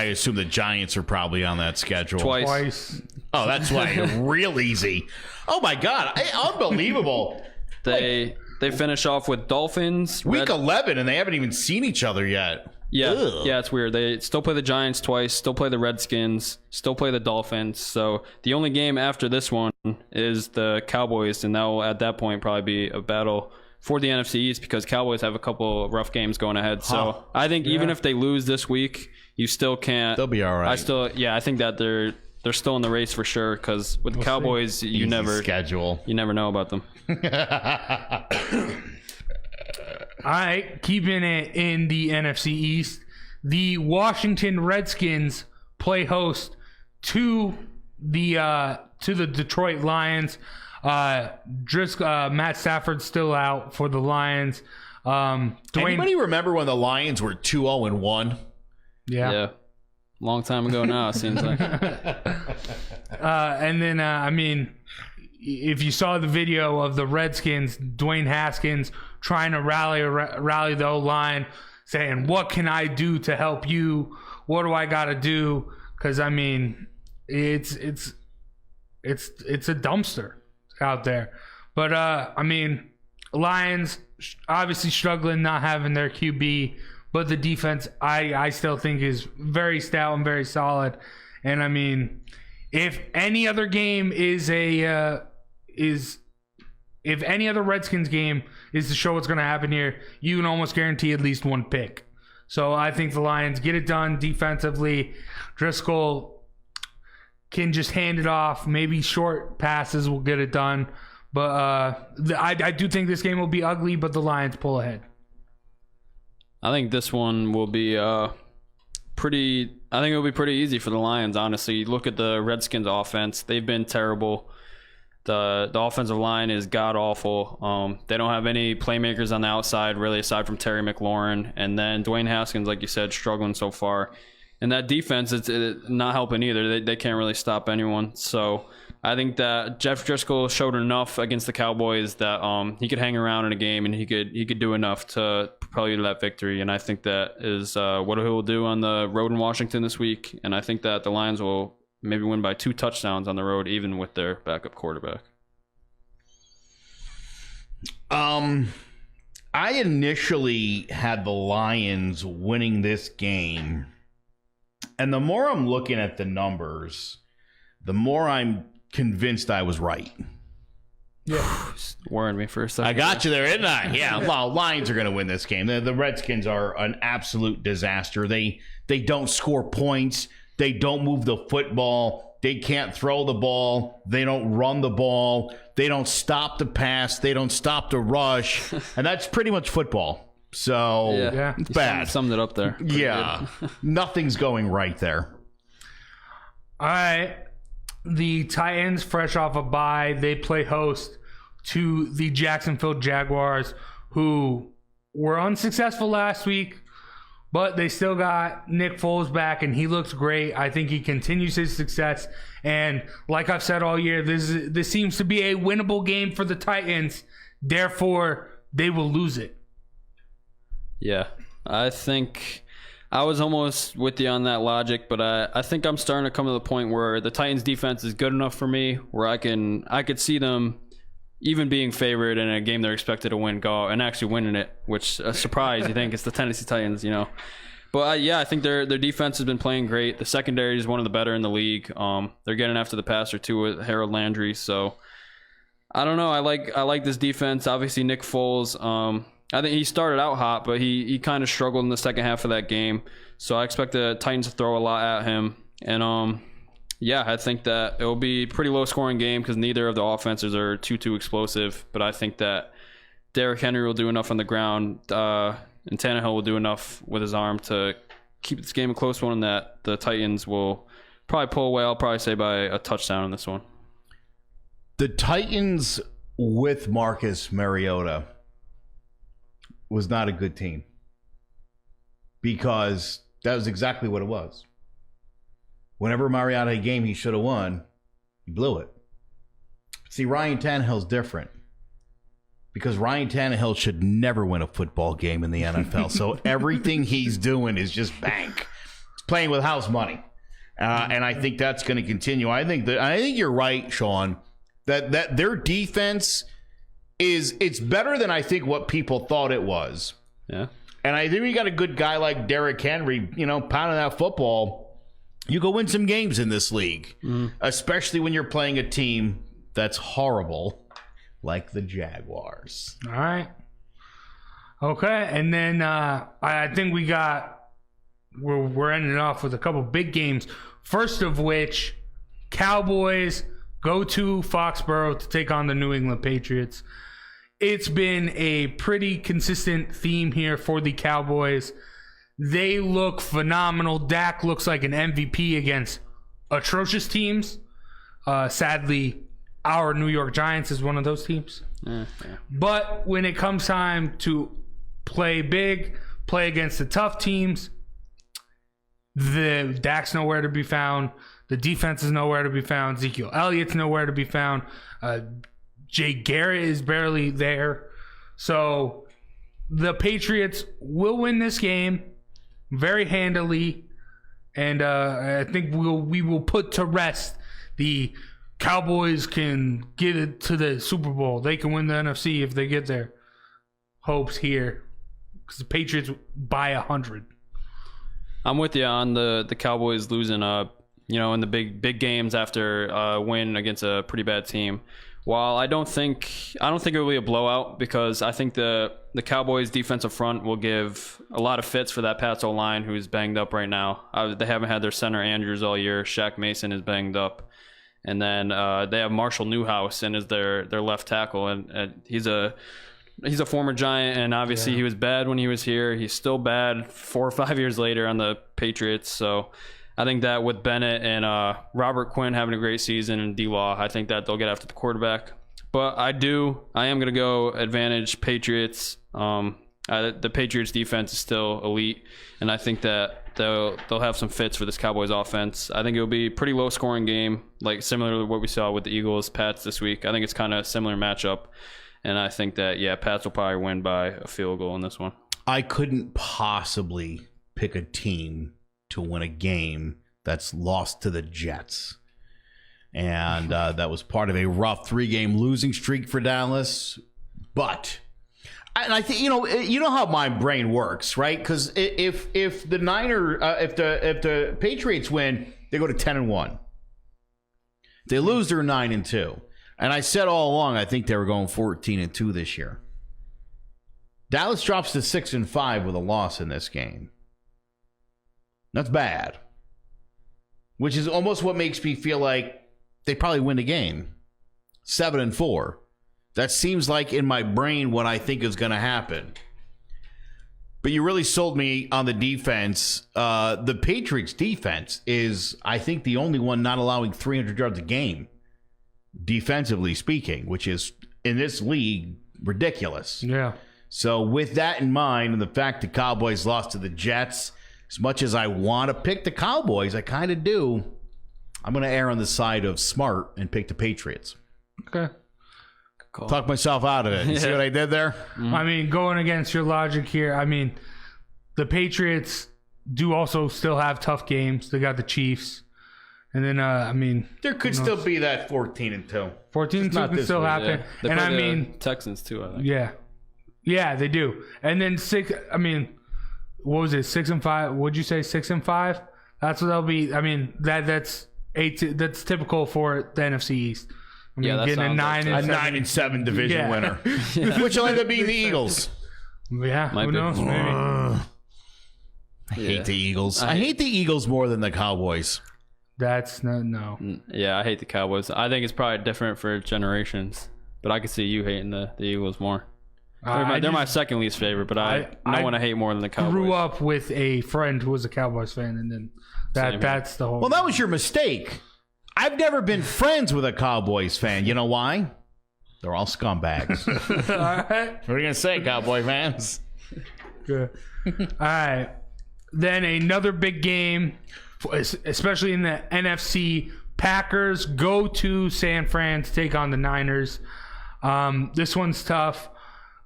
assume the Giants are probably on that schedule twice. Oh, that's why real easy. Oh my God, unbelievable! They finish off with Dolphins. Week 11, and they haven't even seen each other yet. Yeah, Ugh. yeah, it's weird. They still play the Giants twice, still play the Redskins, still play the Dolphins. So the only game after this one is the Cowboys, and that will at that point probably be a battle for the NFC East because Cowboys have a couple of rough games going ahead. So I think even if they lose this week, you still can't. They'll be all right. I think that they're still in the race for sure because with the Cowboys, you Easy never schedule. You never know about them. All right, keeping it in the NFC East, the Washington Redskins play host to the Detroit Lions. Matt Stafford's still out for the Lions. Anybody remember when the Lions were 2-0-1? Yeah. Long time ago now, it seems like. And then, I mean, if you saw the video of the Redskins, Dwayne Haskins trying to rally the O-line, saying, "What can I do to help you? What do I got to do?" Because I mean, it's a dumpster out there. But I mean, Lions obviously struggling not having their QB, but the defense I still think is very stout and very solid. And I mean, if any other game if any other Redskins game is to show what's going to happen here, you can almost guarantee at least one pick. So I think the Lions get it done defensively. Driscoll can just hand it off. Maybe short passes will get it done. But I do think this game will be ugly, but the Lions pull ahead. I think this one will be pretty easy for the Lions, honestly. You look at the Redskins offense. They've been terrible. The offensive line is god-awful. They don't have any playmakers on the outside, really, aside from Terry McLaurin. And then Dwayne Haskins, like you said, struggling so far. And that defense, it's not helping either. They can't really stop anyone. So I think that Jeff Driscoll showed enough against the Cowboys that he could hang around in a game and he could do enough to propel you to that victory. And I think that is what he will do on the road in Washington this week. And I think that the Lions will maybe win by 2 touchdowns on the road, even with their backup quarterback. I initially had the Lions winning this game. And the more I'm looking at the numbers, the more I'm convinced I was right. Yeah. Worried me for a second. I got you there, didn't I? Yeah, well, Lions are going to win this game. The Redskins are an absolute disaster. They don't score points. They don't move the football. They can't throw the ball. They don't run the ball. They don't stop the pass. They don't stop the rush. And that's pretty much football. So, Yeah. it's You bad. summed it up there. Yeah. Nothing's going right there. All right. The Titans, fresh off a bye, they play host to the Jacksonville Jaguars, who were unsuccessful last week, but they still got Nick Foles back, and he looks great. I think he continues his success. And like I've said all year, this seems to be a winnable game for the Titans. Therefore, they will lose it. Yeah, I think I was almost with you on that logic, but I think I'm starting to come to the point where the Titans defense is good enough for me where I could see them even being favored in a game they're expected to win, go and actually winning it, which a surprise. You think it's the Tennessee Titans, you know. But yeah, I think their defense has been playing great. The secondary is one of the better in the league. They're getting after the passer too with Harold Landry. So I don't know. I like this defense. Obviously, Nick Foles. I think he started out hot, but he kind of struggled in the second half of that game. So I expect the Titans to throw a lot at him. And yeah, I think that it will be a pretty low-scoring game because neither of the offenses are too explosive. But I think that Derrick Henry will do enough on the ground, and Tannehill will do enough with his arm to keep this game a close one, and that the Titans will probably pull away. I'll probably say by a touchdown in this one. The Titans with Marcus Mariota was not a good team because that was exactly what it was. Whenever Mariota had a game he should have won, he blew it. See, Ryan Tannehill's different because Ryan Tannehill should never win a football game in the NFL. So everything he's doing is just bank. He's playing with house money. And I think that's going to continue. I think you're right, Sean, that their defense it's better than I think what people thought it was. Yeah. And I think we got a good guy like Derrick Henry, pounding that football. You go win some games in this league, especially when you're playing a team that's horrible like the Jaguars. All right. Okay, and then I think we're ending off with a couple big games. First of which, Cowboys go to Foxborough to take on the New England Patriots. It's been a pretty consistent theme here for the Cowboys. They look phenomenal. Dak looks like an MVP against atrocious teams. Sadly, our New York Giants is one of those teams. Yeah. But when it comes time to play big, play against the tough teams, the Dak's nowhere to be found. The defense is nowhere to be found. Ezekiel Elliott's nowhere to be found. Jay Garrett is barely there. So the Patriots will win this game very handily. And I think we will put to rest the Cowboys can get it to the Super Bowl. They can win the NFC if they get their hopes here. Because the Patriots by 100. I'm with you on the Cowboys losing, in the big games after a win against a pretty bad team. While I don't think it will be a blowout, because I think the Cowboys defensive front will give a lot of fits for that Pats O-line, who's banged up right now. They haven't had their center Andrews all year. Shaq Mason is banged up. And then they have Marshall Newhouse and is their left tackle, and he's a former Giant, and obviously he was bad when he was here. He's still bad 4 or 5 years later on the Patriots. So I think that with Bennett and Robert Quinn having a great season and D-Law, I think that they'll get after the quarterback. But I am going to go advantage Patriots. The Patriots defense is still elite, and I think that they'll have some fits for this Cowboys offense. I think it'll be a pretty low scoring game, like similar to what we saw with the Eagles Pats this week. I think it's kind of a similar matchup. And I think that, Pats will probably win by a field goal in this one. I couldn't possibly pick a team to win a game that's lost to the Jets. And that was part of a rough 3-game losing streak for Dallas. But, and I think, you know how my brain works, right? Because if the Patriots win, they go to 10-1. If they lose, they're 9-2. And I said all along, I think they were going 14-2 this year. Dallas drops to 6-5 with a loss in this game. That's bad. Which is almost what makes me feel like they probably win the game. 7-4. That seems like in my brain what I think is going to happen. But you really sold me on the defense. The Patriots defense is, I think, the only one not allowing 300 yards a game. Defensively speaking, which is in this league ridiculous. Yeah. So with that in mind, and the fact the Cowboys lost to the Jets, as much as I want to pick the Cowboys, I kind of do. I'm going to err on the side of smart and pick the Patriots. Okay. Talk myself out of it. You see what I did there? Mm-hmm. I mean, going against your logic here, the Patriots do also still have tough games. They got the Chiefs. And then, there could still be that 14-2. 14-2 can still happen. They and play the Texans too, I think. Yeah, they do. And then what was it? 6-5? What'd you say? 6-5? That's what they'll be. That's typical for the NFC East. Getting a 9-7 division winner, which will end up being the Eagles. Yeah, who knows? Maybe. I hate the Eagles. I hate the Eagles more than the Cowboys. That's no. Yeah, I hate the Cowboys. I think it's probably different for generations, but I could see you hating the Eagles more. They're my second least favorite, but I want to hate more than the Cowboys. I grew up with a friend who was a Cowboys fan, and then that's the whole. Well, that was your mistake. I've never been friends with a Cowboys fan. You know why? They're all scumbags. All right. What are you gonna say, Cowboy fans? Good. All right. Then another big game, especially in the NFC. Packers go to San Fran to take on the Niners. This one's tough.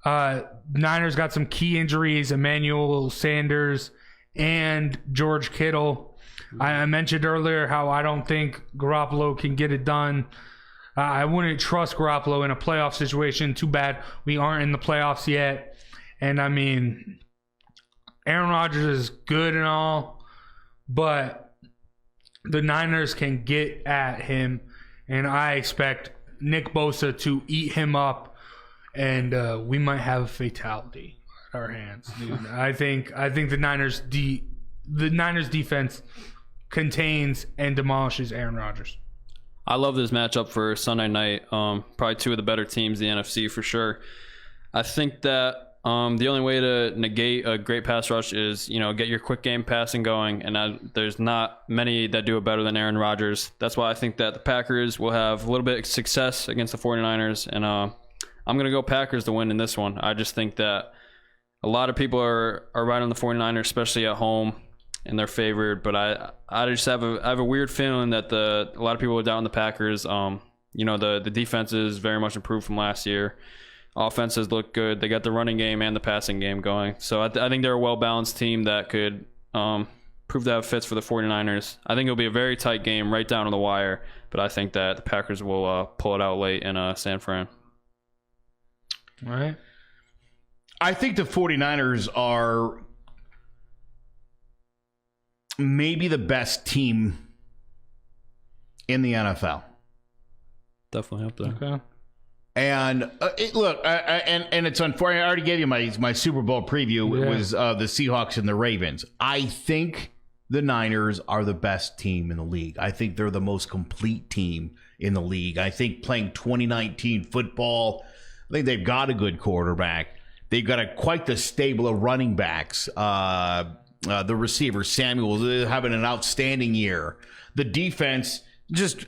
Niners got some key injuries, Emmanuel Sanders and George Kittle. I mentioned earlier how I don't think Garoppolo can get it done. I wouldn't trust Garoppolo in a playoff situation. Too bad we aren't in the playoffs yet. And I mean, Aaron Rodgers is good and all, but the Niners can get at him, and I expect Nick Bosa to eat him up, and we might have a fatality at our hands. Dude. I think the Niners defense contains and demolishes Aaron Rodgers. I love this matchup for Sunday night. Probably two of the better teams in the NFC for sure. I think that the only way to negate a great pass rush is, get your quick game passing going, and there's not many that do it better than Aaron Rodgers. That's why I think that the Packers will have a little bit of success against the 49ers, and I'm going to go Packers to win in this one. I just think that a lot of people are right on the 49ers, especially at home, and they're favored, but I just have a weird feeling that a lot of people are down on the Packers. The defense is very much improved from last year. Offenses look good. They got the running game and the passing game going. So I think they're a well-balanced team that could prove to have fits for the 49ers. I think it'll be a very tight game right down to the wire, but I think that the Packers will pull it out late in San Fran. All right. I think the 49ers are maybe the best team in the NFL. Definitely up there. Okay. And it's unfortunate. I already gave you my Super Bowl preview. Yeah. It was the Seahawks and the Ravens. I think the Niners are the best team in the league. I think they're the most complete team in the league. I think playing 2019 football, I think they've got a good quarterback. They've got quite the stable of running backs. The receiver, Samuel, having an outstanding year. The defense,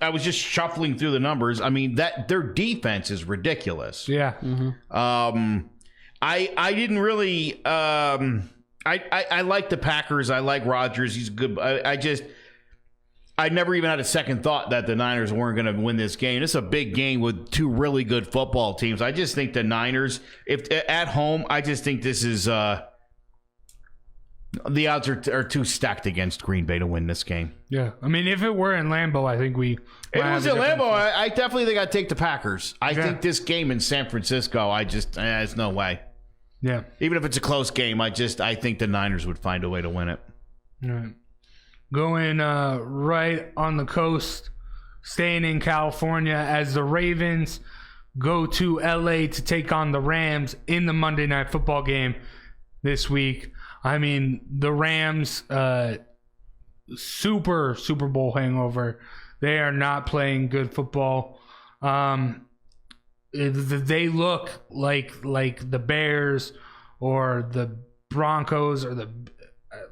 I was just shuffling through the numbers. I mean, their defense is ridiculous. Yeah. Mm-hmm. I didn't really. I like the Packers. I like Rodgers. He's good. I never even had a second thought that the Niners weren't going to win this game. It's a big game with two really good football teams. I just think the Niners, if at home, I just think this is. The odds are too stacked against Green Bay to win this game. Yeah. I mean, if it were in Lambeau, I think we. If it was in Lambeau, I definitely think I'd take the Packers. I think this game in San Francisco, there's no way. Yeah. Even if it's a close game, I think the Niners would find a way to win it. All right. Going right on the coast, staying in California as the Ravens go to LA to take on the Rams in the Monday Night Football game this week. I mean, the Rams, Super Bowl hangover. They are not playing good football. They look like the Bears or the Broncos or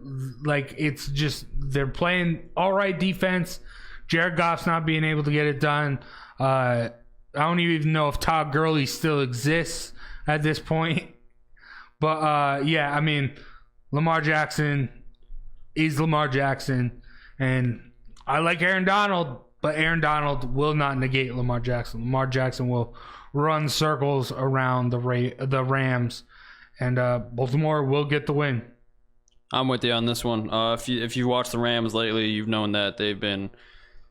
it's just they're playing all right defense. Jared Goff's not being able to get it done. I don't even know if Todd Gurley still exists at this point. But I mean, Lamar Jackson is Lamar Jackson, and I like Aaron Donald, but Aaron Donald will not negate Lamar Jackson. Lamar Jackson will run circles around the Rams, and Baltimore will get the win. I'm with you on this one. If you watched the Rams lately, you've known that they've been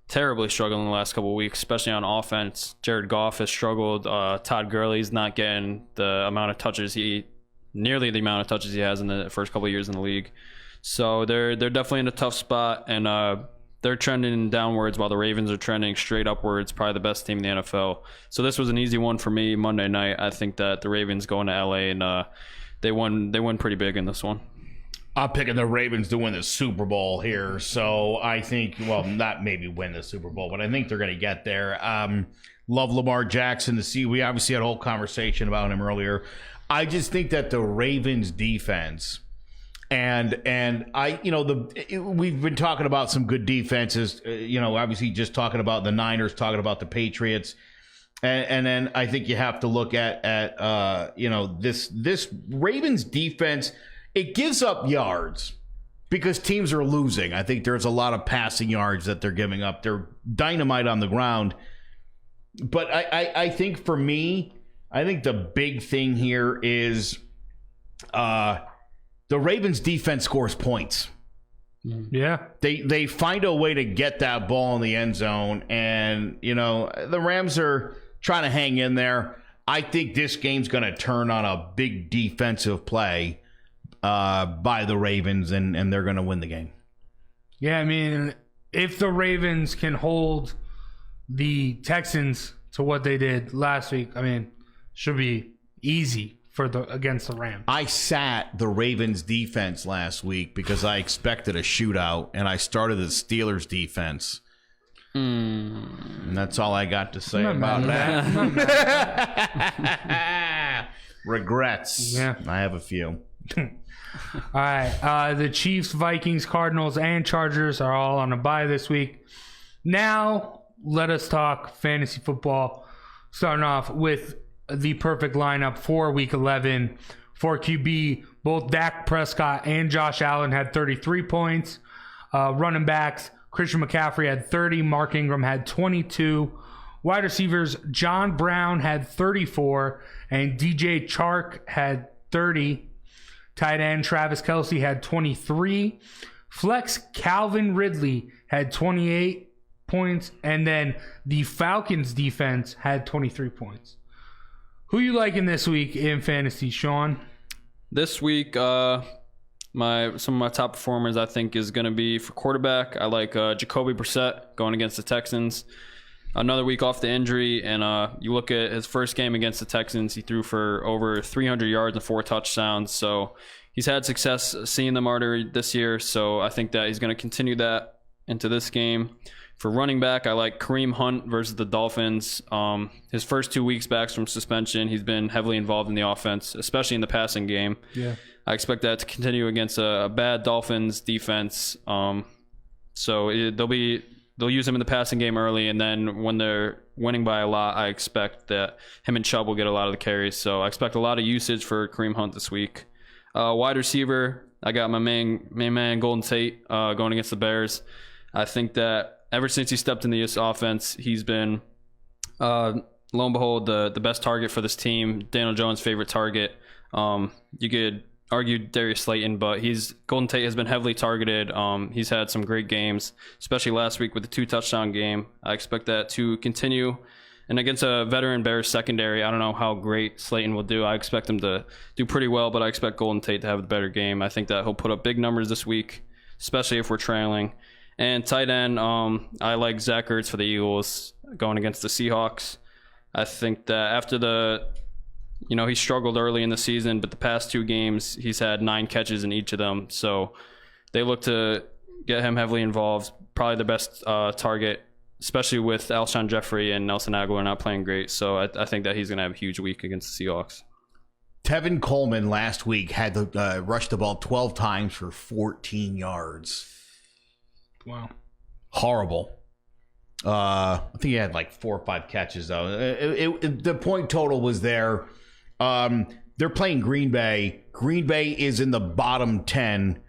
terribly struggling the last couple of weeks, especially on offense. Jared Goff has struggled. Todd Gurley's not getting the amount of touches nearly the amount of touches he has in the first couple of years in the league. So they're definitely in a tough spot, and they're trending downwards while the Ravens are trending straight upwards, probably the best team in the NFL. So this was an easy one for me Monday night. I think that the Ravens going to LA, and they won pretty big in this one. I'm picking the Ravens to win the Super Bowl here. So I think, not maybe win the Super Bowl, but I think they're going to get there. Love Lamar Jackson we obviously had a whole conversation about him earlier. I just think that the Ravens defense and we've been talking about some good defenses, obviously just talking about the Niners, talking about the Patriots. And then I think you have to look at this Ravens defense. It gives up yards because teams are losing. I think there's a lot of passing yards that they're giving up. They're dynamite on the ground. But I think for me, I think the big thing here is the Ravens defense scores points. Yeah. They find a way to get that ball in the end zone, and the Rams are trying to hang in there. I think this game's going to turn on a big defensive play by the Ravens, and they're going to win the game. Yeah, I mean, if the Ravens can hold the Texans to what they did last week, I mean, should be easy against the Rams. I sat the Ravens defense last week because I expected a shootout, and I started the Steelers defense. And that's all I got to say about that. Regrets. Yeah. I have a few. All right. The Chiefs, Vikings, Cardinals, and Chargers are all on a bye this week. Now, let us talk fantasy football. Starting off with the perfect lineup for Week 11 for QB. Both Dak Prescott and Josh Allen had 33 points. Running backs, Christian McCaffrey had 30. Mark Ingram had 22. Wide receivers, John Brown had 34. And DJ Chark had 30. Tight end, Travis Kelce had 23. Flex, Calvin Ridley had 28 points. And then the Falcons defense had 23 points. Who you liking this week in fantasy, Sean? This week, some of my top performers I think is going to be for quarterback. I like Jacoby Brissett going against the Texans. Another week off the injury, and you look at his first game against the Texans, he threw for over 300 yards and 4 touchdowns. So he's had success seeing them already this year. So I think that he's going to continue that into this game. For running back, I like Kareem Hunt versus the Dolphins. His first 2 weeks back from suspension, he's been heavily involved in the offense, especially in the passing game. Yeah, I expect that to continue against a bad Dolphins defense. So they'll use him in the passing game early, and then when they're winning by a lot, I expect that him and Chubb will get a lot of the carries. So I expect a lot of usage for Kareem Hunt this week. Wide receiver, I got my main man Golden Tate going against the Bears. I think that ever since he stepped in this offense, he's been, lo and behold, the best target for this team. Daniel Jones' favorite target. You could argue Darius Slayton, but Golden Tate has been heavily targeted. He's had some great games, especially last week with the 2-touchdown game. I expect that to continue. And against a veteran Bears secondary, I don't know how great Slayton will do. I expect him to do pretty well, but I expect Golden Tate to have a better game. I think that he'll put up big numbers this week, especially if we're trailing. And tight end, I like Zach Ertz for the Eagles going against the Seahawks. I think that after he struggled early in the season, but the past 2 games, he's had 9 catches in each of them. So they look to get him heavily involved. Probably the best target, especially with Alshon Jeffrey and Nelson Aguilar not playing great. So I think that he's going to have a huge week against the Seahawks. Tevin Coleman last week had rushed the ball 12 times for 14 yards. Wow. Horrible. I think he had like 4 or 5 catches, though. The point total was there. They're playing Green Bay. Green Bay is in the bottom 10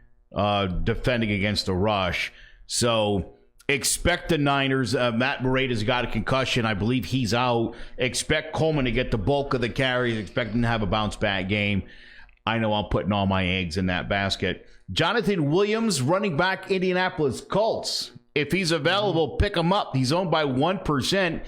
defending against the rush. So expect the Niners. Matt Moreira's got a concussion. I believe he's out. Expect Coleman to get the bulk of the carries. Expect him to have a bounce-back game. I know I'm putting all my eggs in that basket. Jonathan Williams, running back, Indianapolis Colts. If he's available, pick him up. He's owned by 1%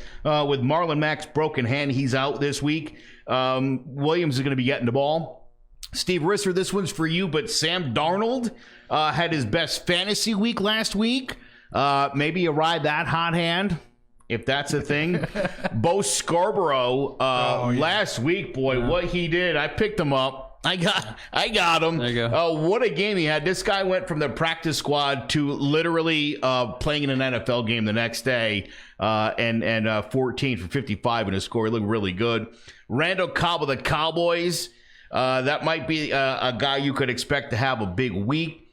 with Marlon Mack's broken hand. He's out this week. Williams is going to be getting the ball. Steve Risser, this one's for you, but Sam Darnold had his best fantasy week last week. Maybe you ride that hot hand, if that's a thing. Bo Scarborough last week, boy, what he did. I picked him up. I got him. There you go. What a game he had. This guy went from the practice squad to literally playing in an NFL game the next day, and 14 for 55 in his score. He looked really good. Randall Cobb of the Cowboys. That might be a guy you could expect to have a big week.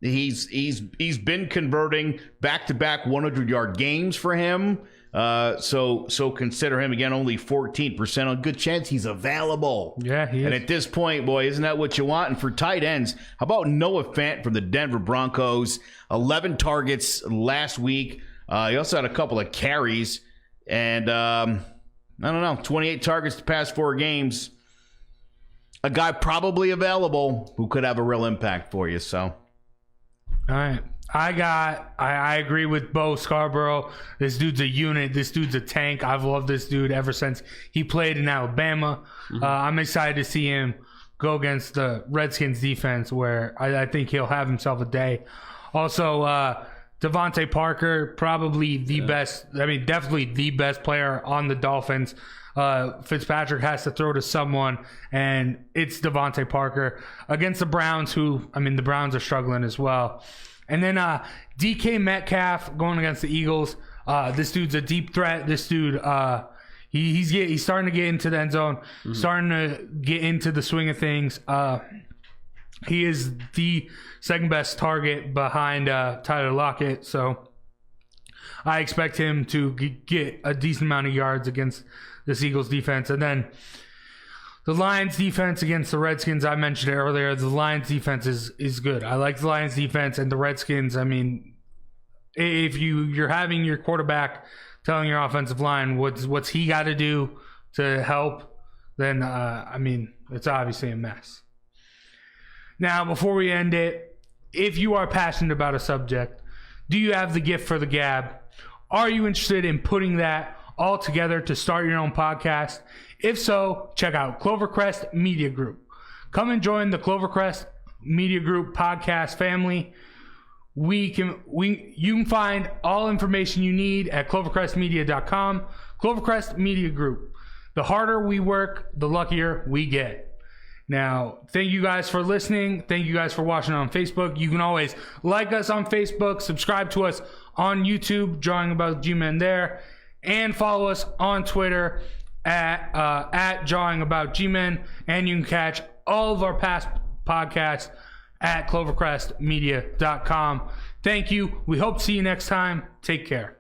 He's been converting back-to-back 100-yard games for him. So consider him again. Only 14%. A good chance he's available. Yeah, he is. And at this point, boy, isn't that what you want? And for tight ends, how about Noah Fant from the Denver Broncos? 11 targets last week. He also had a couple of carries, and I don't know, 28 targets the past 4 games. A guy probably available who could have a real impact for you. So All right. I agree with Bo Scarborough. This dude's a unit. This dude's a tank. I've loved this dude ever since he played in Alabama. I'm excited to see him go against the Redskins defense, where I think he'll have himself a day. Also, Devontae Parker, probably the best, definitely the best player on the Dolphins. Fitzpatrick has to throw to someone, and it's Devontae Parker against the Browns, the Browns are struggling as well. And then DK Metcalf going against the Eagles. This dude's a deep threat. This dude, he's starting to get into the end zone, starting to get into the swing of things. He is the second best target behind Tyler Lockett, so I expect him to get a decent amount of yards against this Eagles defense. And then the Lions defense against the Redskins, I mentioned it earlier. The Lions defense is good. I like the Lions defense, and the Redskins, if you're having your quarterback telling your offensive line what's he got to do to help, then it's obviously a mess. Now, before we end it, if you are passionate about a subject, do you have the gift for the gab? Are you interested in putting that all together to start your own podcast? If so, check out Clovercrest Media Group. Come and join the Clovercrest Media Group podcast family. You can find all information you need at clovercrestmedia.com. Clovercrest Media Group. The harder we work, the luckier we get. Now, thank you guys for listening. Thank you guys for watching on Facebook. You can always like us on Facebook, subscribe to us on YouTube, Drawing About G-Men there, and follow us on Twitter at Drawing About G-Men. And you can catch all of our past podcasts at clovercrestmedia.com. Thank you. We hope to see you next time. Take care.